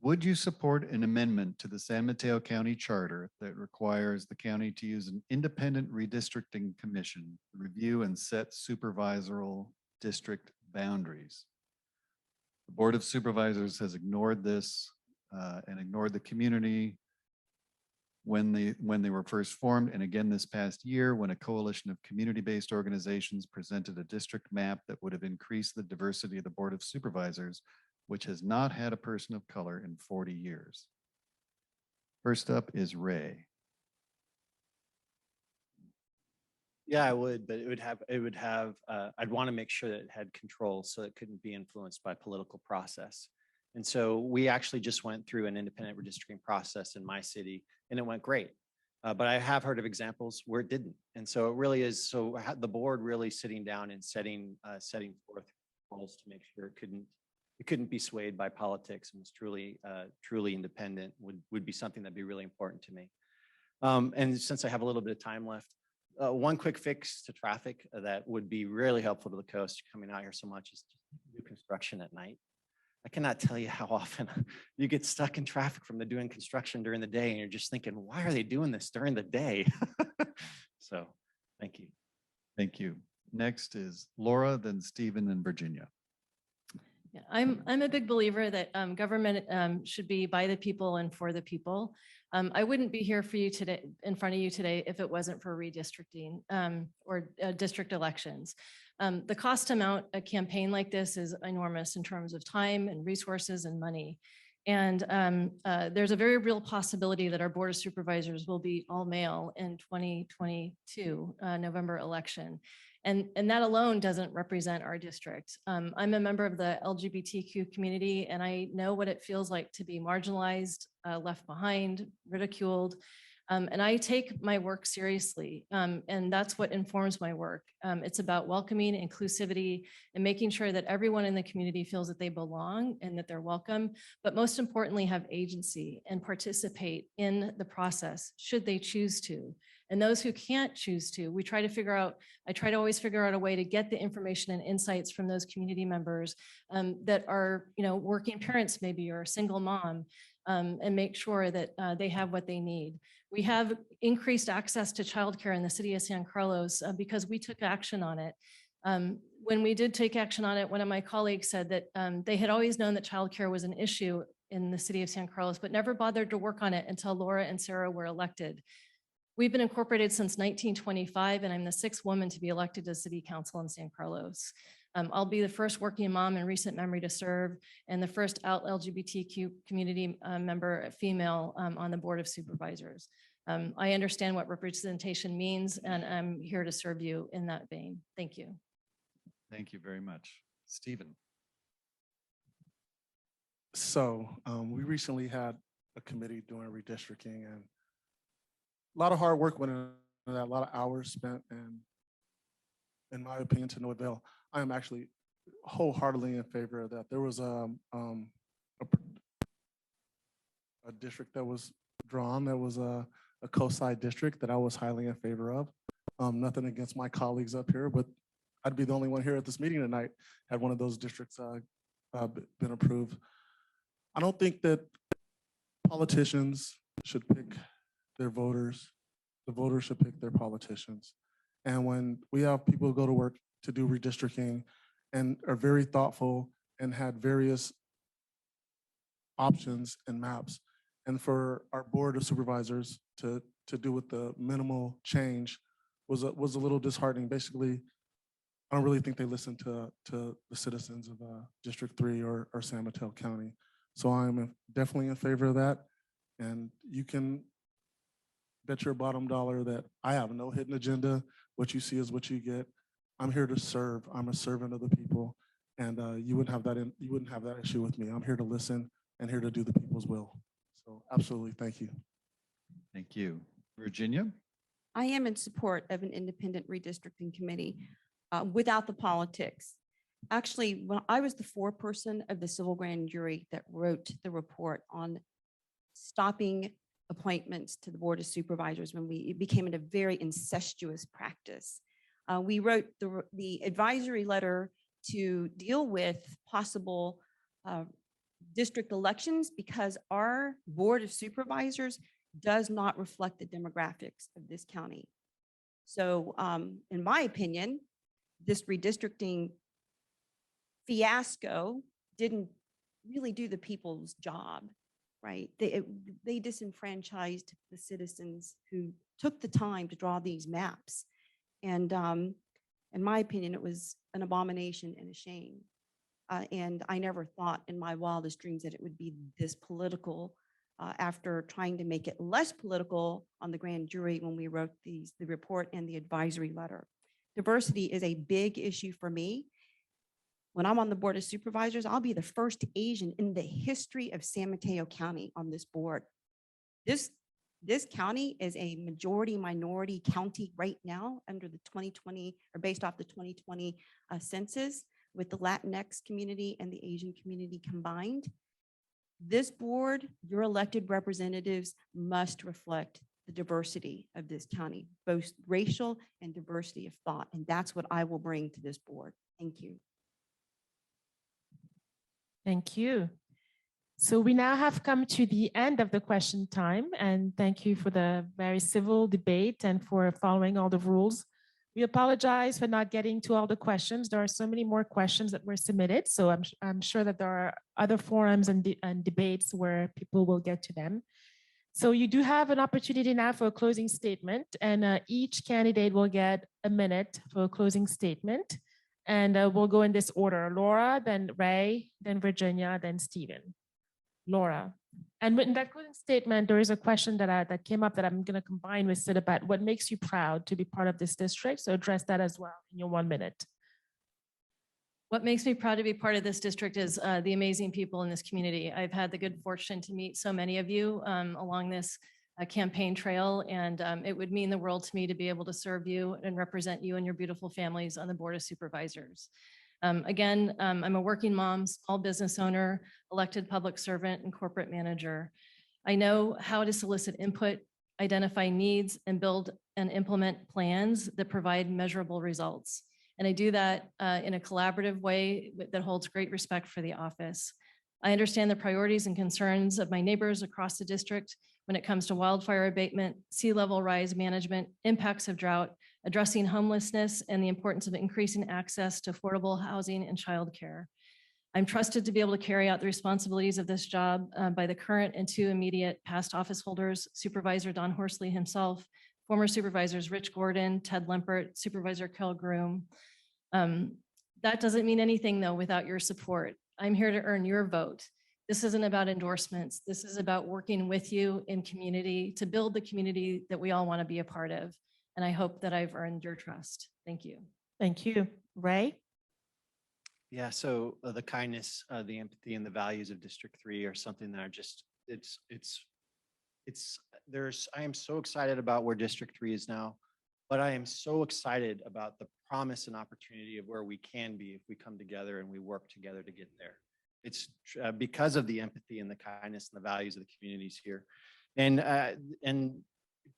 Would you support an amendment to the San Mateo County Charter that requires the county to use an independent redistricting commission to review and set supervisory district boundaries? The Board of Supervisors has ignored this and ignored the community when they were first formed, and again this past year when a coalition of community-based organizations presented a district map that would have increased the diversity of the Board of Supervisors, which has not had a person of color in 40 years. First up is Ray. Yeah, I would, but I'd want to make sure that it had control so it couldn't be influenced by political process. And so we actually just went through an independent redistricting process in my city and it went great. But I have heard of examples where it didn't. And so it really is, so the board really sitting down and setting forth goals to make sure it couldn't be swayed by politics and was truly independent would be something that'd be really important to me. And since I have a little bit of time left, one quick fix to traffic that would be really helpful to the coast coming out here so much is just do construction at night. I cannot tell you how often you get stuck in traffic from doing construction during the day and you're just thinking, why are they doing this during the day? So thank you. Thank you. Next is Laura, then Stephen and Virginia. Yeah, I'm a big believer that government should be by the people and for the people. I wouldn't be here for you today, in front of you today, if it wasn't for redistricting or district elections. The cost amount a campaign like this is enormous in terms of time and resources and money. And there's a very real possibility that our Board of Supervisors will be all male in 2022 November election. And that alone doesn't represent our district. I'm a member of the LGBTQ community, and I know what it feels like to be marginalized, left behind, ridiculed. And I take my work seriously, and that's what informs my work. It's about welcoming, inclusivity, and making sure that everyone in the community feels that they belong and that they're welcome, but most importantly, have agency and participate in the process, should they choose to. And those who can't choose to, I try to always figure out a way to get the information and insights from those community members that are, working parents maybe, or a single mom, and make sure that they have what they need. We have increased access to childcare in the city of San Carlos because we took action on it. When we did take action on it, one of my colleagues said that they had always known that childcare was an issue in the city of San Carlos, but never bothered to work on it until Laura and Sarah were elected. We've been incorporated since 1925, and I'm the 6th woman to be elected to city council in San Carlos. I'll be the first working mom in recent memory to serve, and the first out LGBTQ community member, female, on the board of supervisors. I understand what representation means, and I'm here to serve you in that vein. Thank you. Thank you very much. Stephen. So we recently had a committee doing redistricting, and a lot of hard work went into that, a lot of hours spent, and in my opinion, to no avail. I am actually wholeheartedly in favor of that. There was a district that was drawn that was a Coastside district that I was highly in favor of. Nothing against my colleagues up here, but I'd be the only one here at this meeting tonight had one of those districts been approved. I don't think that politicians should pick their voters. The voters should pick their politicians. And when we have people go to work to do redistricting and are very thoughtful and had various options and maps, and for our board of supervisors to do with the minimal change was a little disheartening. Basically, I don't really think they listened to the citizens of District 3 or San Mateo County. So I'm definitely in favor of that. And you can bet your bottom dollar that I have no hidden agenda. What you see is what you get. I'm here to serve. I'm a servant of the people, and you wouldn't have that issue with me. I'm here to listen and here to do the people's will. So absolutely, thank you. Thank you. Virginia? I am in support of an independent redistricting committee without the politics. Actually, when I was the foreperson of the civil grand jury that wrote the report on stopping appointments to the board of supervisors when it became a very incestuous practice. We wrote the advisory letter to deal with possible district elections because our board of supervisors does not reflect the demographics of this county. So in my opinion, this redistricting fiasco didn't really do the people's job, right? They disenfranchised the citizens who took the time to draw these maps. And in my opinion, it was an abomination and a shame. And I never thought in my wildest dreams that it would be this political after trying to make it less political on the grand jury when we wrote the report and the advisory letter. Diversity is a big issue for me. When I'm on the board of supervisors, I'll be the first Asian in the history of San Mateo County on this board. This county is a majority minority county right now under the 2020 or based off the 2020 census with the Latinx community and the Asian community combined. This board, your elected representatives must reflect the diversity of this county, both racial and diversity of thought. And that's what I will bring to this board. Thank you. Thank you. So we now have come to the end of the question time, and thank you for the very civil debate and for following all the rules. We apologize for not getting to all the questions. There are so many more questions that were submitted, so I'm sure that there are other forums and debates where people will get to them. So you do have an opportunity now for a closing statement, and each candidate will get a minute for a closing statement. And we'll go in this order: Laura, then Ray, then Virginia, then Stephen. Laura. And in that closing statement, there is a question that came up that I'm going to combine with Sid about what makes you proud to be part of this district. So address that as well in your 1 minute. What makes me proud to be part of this district is the amazing people in this community. I've had the good fortune to meet so many of you along this campaign trail, and it would mean the world to me to be able to serve you and represent you and your beautiful families on the board of supervisors. Again, I'm a working mom, small business owner, elected public servant, and corporate manager. I know how to solicit input, identify needs, and build and implement plans that provide measurable results. And I do that in a collaborative way that holds great respect for the office. I understand the priorities and concerns of my neighbors across the district when it comes to wildfire abatement, sea level rise management, impacts of drought, addressing homelessness, and the importance of increasing access to affordable housing and childcare. I'm trusted to be able to carry out the responsibilities of this job by the current and two immediate past office holders, Supervisor Don Horsley himself, former supervisors Rich Gordon, Ted Lempert, Supervisor Kel Groom. That doesn't mean anything though without your support. I'm here to earn your vote. This isn't about endorsements. This is about working with you in community to build the community that we all want to be a part of. And I hope that I've earned your trust. Thank you. Thank you. Ray? Yeah, so the kindness, the empathy, and the values of District 3 are something that are just, I am so excited about where District 3 is now, but I am so excited about the promise and opportunity of where we can be if we come together and we work together to get there. It's because of the empathy and the kindness and the values of the communities here. And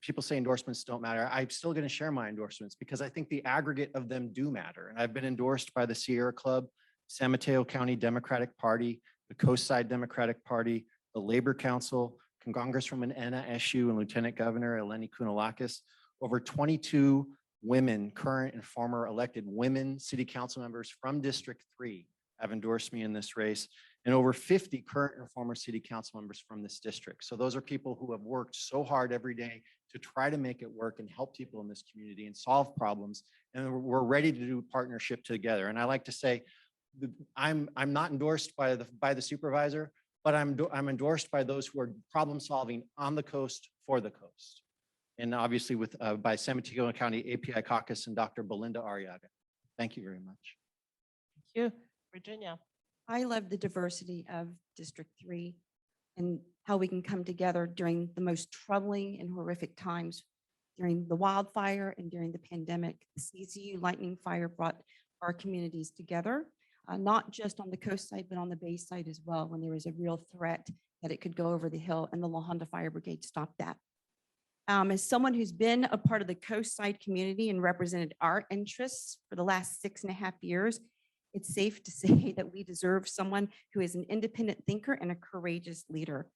people say endorsements don't matter. I'm still going to share my endorsements because I think the aggregate of them do matter. And I've been endorsed by the Sierra Club, San Mateo County Democratic Party, the Coastside Democratic Party, the Labor Council, Congresswoman Anna Eshoo, and Lieutenant Governor Eleni Kounalakis. Over 22 women, current and former elected women city council members from District 3 have endorsed me in this race, and over 50 current and former city council members from this district. So those are people who have worked so hard every day to try to make it work and help people in this community and solve problems. And we're ready to do partnership together. And I like to say, I'm not endorsed by the supervisor, but I'm endorsed by those who are problem solving on the coast for the coast. And obviously by San Mateo County API Caucus and Dr. Belinda Arriaga. Thank you very much. Thank you. Virginia? I love the diversity of District 3 and how we can come together during the most troubling and horrific times, during the wildfire and during the pandemic. The CZU lightning fire brought our communities together, not just on the coast side, but on the bay side as well, when there was a real threat that it could go over the hill, and the La Honda Fire Brigade stopped that. As someone who's been a part of the coastside community and represented our interests for the last 6.5 years, it's safe to say that we deserve someone who is an independent thinker and a courageous leader.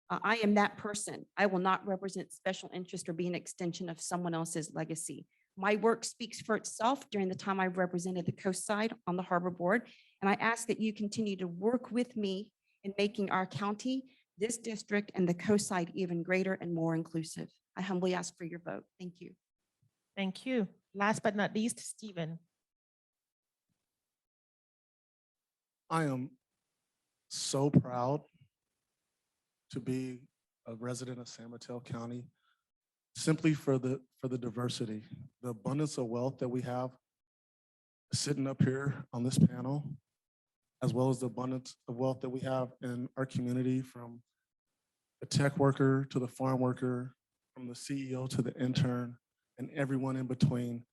I am that person. I will not represent special interest or be an extension of someone else's legacy. My work speaks for itself during the time I've represented the coastside on the harbor board, and I ask that you continue to work with me in making our county, this district, and the coastside even greater and more inclusive. I humbly ask for your vote. Thank you. Thank you. Last but not least, Stephen. I am so proud to be a resident of San Mateo County, simply for the diversity, the abundance of wealth that we have sitting up here on this panel, as well as the abundance of wealth that we have in our community, from the tech worker to the farm worker, from the CEO to the intern, and everyone in between.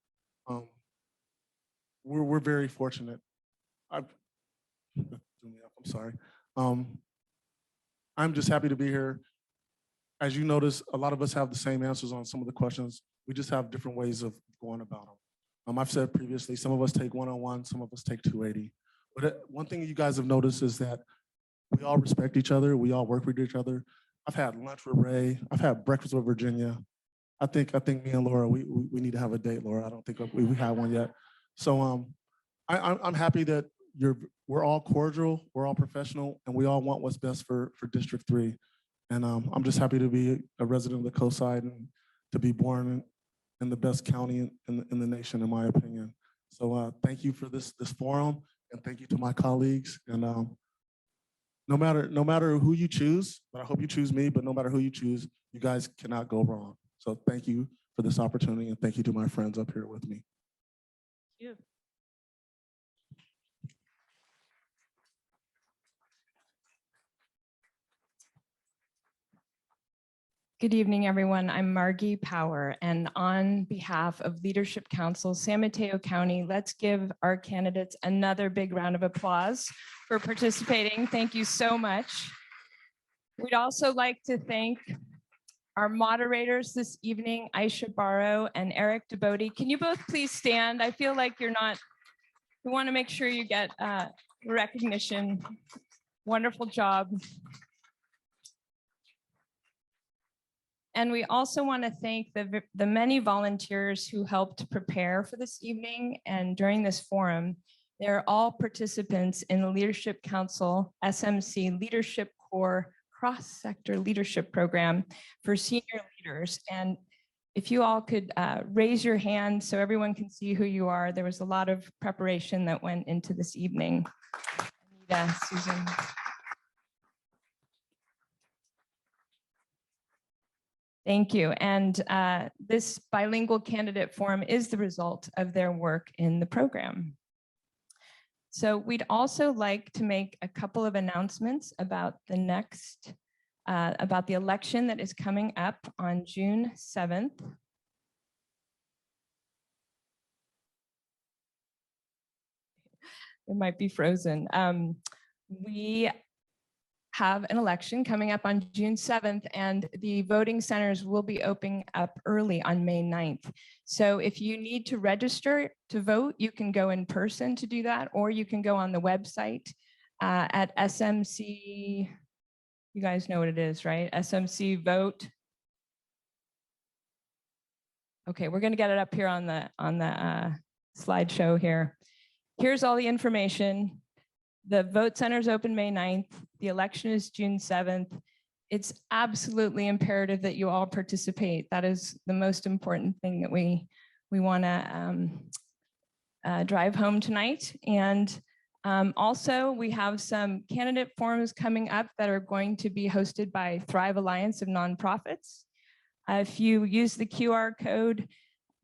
We're very fortunate. I'm sorry. I'm just happy to be here. As you notice, a lot of us have the same answers on some of the questions. We just have different ways of going about them. I've said previously, some of us take one-on-one, some of us take 280. But one thing you guys have noticed is that we all respect each other. We all work with each other. I've had lunch with Ray. I've had breakfast with Virginia. I think me and Laura, we need to have a date, Laura. I don't think we had one yet. So I'm happy that we're all cordial, we're all professional, and we all want what's best for District 3. And I'm just happy to be a resident of the coastside and to be born in the best county in the nation, in my opinion. So thank you for this forum, and thank you to my colleagues. And no matter who you choose, but I hope you choose me, but no matter who you choose, you guys cannot go wrong. So thank you for this opportunity, and thank you to my friends up here with me. Thank you. Good evening, everyone. I'm Margie Power, and on behalf of Leadership Council, San Mateo County, let's give our candidates another big round of applause for participating. Thank you so much. We'd also like to thank our moderators this evening, Aisha Barrow and Eric DeBode. Can you both please stand? I feel like you're not, we want to make sure you get recognition. Wonderful job. And we also want to thank the many volunteers who helped prepare for this evening and during this forum. They're all participants in the Leadership Council SMC Leadership Corps Cross-Sector Leadership Program for senior leaders. And if you all could raise your hand so everyone can see who you are. There was a lot of preparation that went into this evening. Anita, Susan. Thank you. And this bilingual candidate forum is the result of their work in the program. So we'd also like to make a couple of announcements about the next, about the election that is coming up on June 7th. It might be frozen. We have an election coming up on June 7th, and the voting centers will be opening up early on May 9th. So if you need to register to vote, you can go in person to do that, or you can go on the website at SMC. You guys know what it is, right? SMC vote. Okay, we're gonna get it up here on the slideshow here. Here's all the information. The vote centers open May 9th. The election is June 7th. It's absolutely imperative that you all participate. That is the most important thing that we want to drive home tonight. And also, we have some candidate forums coming up that are going to be hosted by Thrive Alliance of Nonprofits. If you use the QR code,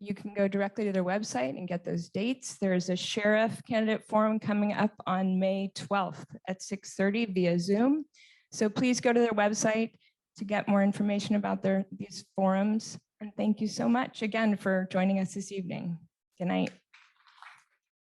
you can go directly to their website and get those dates. There's a sheriff candidate forum coming up on May 12th at 6:30 via Zoom. So please go to their website to get more information about these forums. And thank you so much again for joining us this evening. Good night.